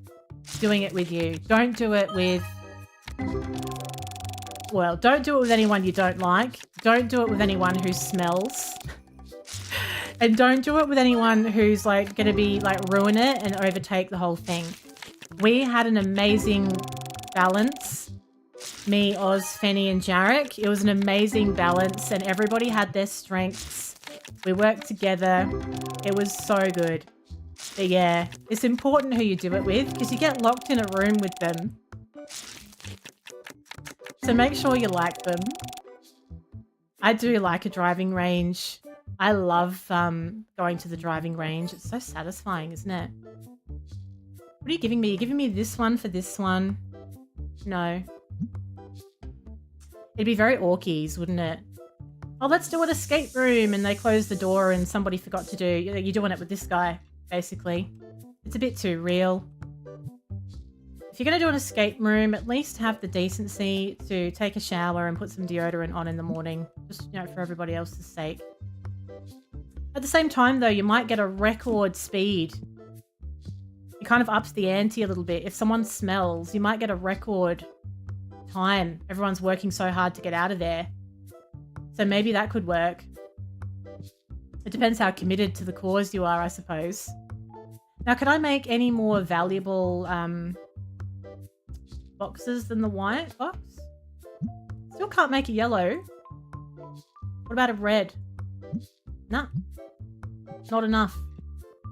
doing it with you. Don't do it with anyone you don't like. Don't do it with anyone who smells. And don't do it with anyone who's like going to be like ruin it and overtake the whole thing. We had an amazing balance. Me, Oz, Fenny and Jarek. It was an amazing balance and everybody had their strengths. We worked together. It was so good. But yeah, it's important who you do it with because you get locked in a room with them. So make sure you like them. I do like a driving range. I love going to the driving range. It's so satisfying, isn't it? What are you giving me? You're giving me this one for this one? No. It'd be very Orkies, wouldn't it? Oh, let's do an escape room. And they closed the door and somebody forgot to do... You're doing it with this guy, basically. It's a bit too real. If you're going to do an escape room, at least have the decency to take a shower and put some deodorant on in the morning. Just, for everybody else's sake. At the same time, though, you might get a record speed. It kind of ups the ante a little bit. If someone smells, you might get a record time. Everyone's working so hard to get out of there. So maybe that could work. It depends how committed to the cause you are, I suppose. Now, can I make any more valuable boxes than the white box? Still can't make a yellow. What about a red? Nah. Not enough.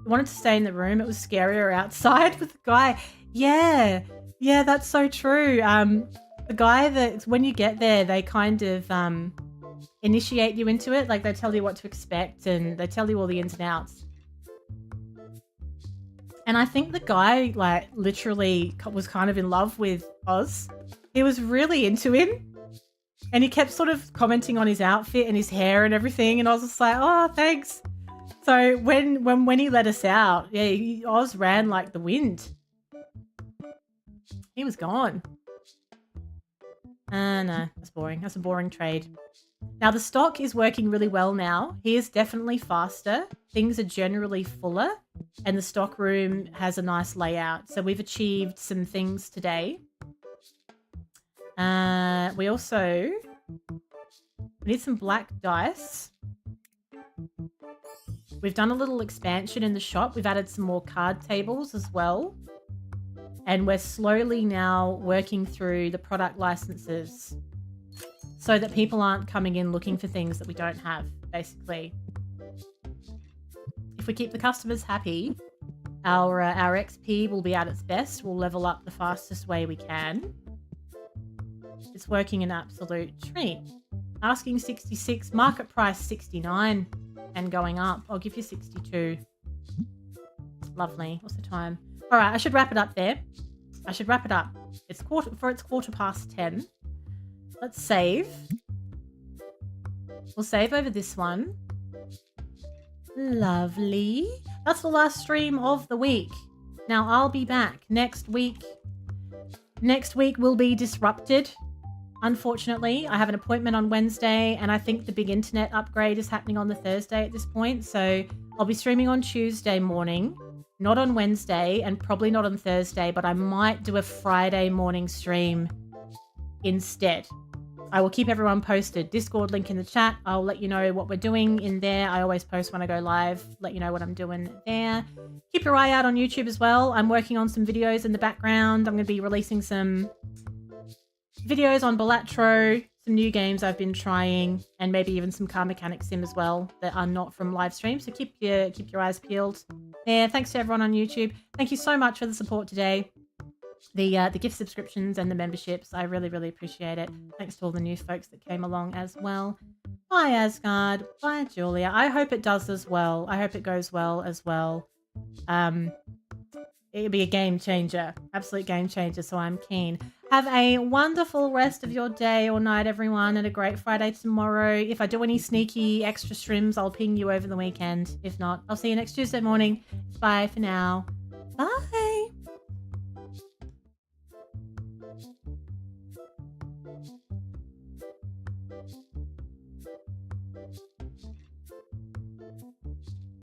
I wanted to stay in the room. It was scarier outside with the guy. Yeah. Yeah, that's so true. The guy that, when you get there, they kind of initiate you into it. Like, they tell you what to expect and they tell you all the ins and outs. And I think the guy, like, literally was kind of in love with Oz. He was really into him. And he kept sort of commenting on his outfit and his hair and everything. And I was just like, oh, thanks. So when he let us out, yeah, Oz ran like the wind. He was gone. No, that's boring. That's a boring trade. Now, the stock is working really well now. He is definitely faster. Things are generally fuller. And the stock room has a nice layout. So we've achieved some things today. We also need some black dice. We've done a little expansion in the shop. We've added some more card tables as well. And we're slowly now working through the product licenses so that people aren't coming in looking for things that we don't have, basically. If we keep the customers happy, our XP will be at its best. We'll level up the fastest way we can. It's working an absolute treat. Asking 66, market price 69 and going up. I'll give you 62. Lovely. What's the time? All right, I should wrap it up there. I should wrap it up. It's quarter past 10. Let's save. We'll save over this one. Lovely. That's the last stream of the week. Now, I'll be back next week. Next week will be disrupted. Unfortunately, I have an appointment on Wednesday, and I think the big internet upgrade is happening on the Thursday at this point. So I'll be streaming on Tuesday morning, not on Wednesday, and probably not on Thursday, but I might do a Friday morning stream instead. I will keep everyone posted. Discord link in the chat. I'll let you know what we're doing in there. I always post when I go live, let you know what I'm doing there. Keep your eye out on YouTube as well. I'm working on some videos in the background. I'm going to be releasing some videos on Balatro, some new games I've been trying, and maybe even some Car Mechanic Sim as well that are not from live stream. So keep your eyes peeled. Yeah, thanks to everyone on YouTube. Thank you so much for the support today. The gift subscriptions and the memberships. I really, really appreciate it. Thanks to all the new folks that came along as well. Bye, Asgard. Bye, Julia. I hope it does as well. I hope it goes well as well. it'd be a game changer, absolute game changer. So I'm keen. Have a wonderful rest of your day or night, everyone, and a great Friday tomorrow. If I do any sneaky extra streams, I'll ping you over the weekend. If not, I'll see you next Tuesday morning. Bye for now. Bye.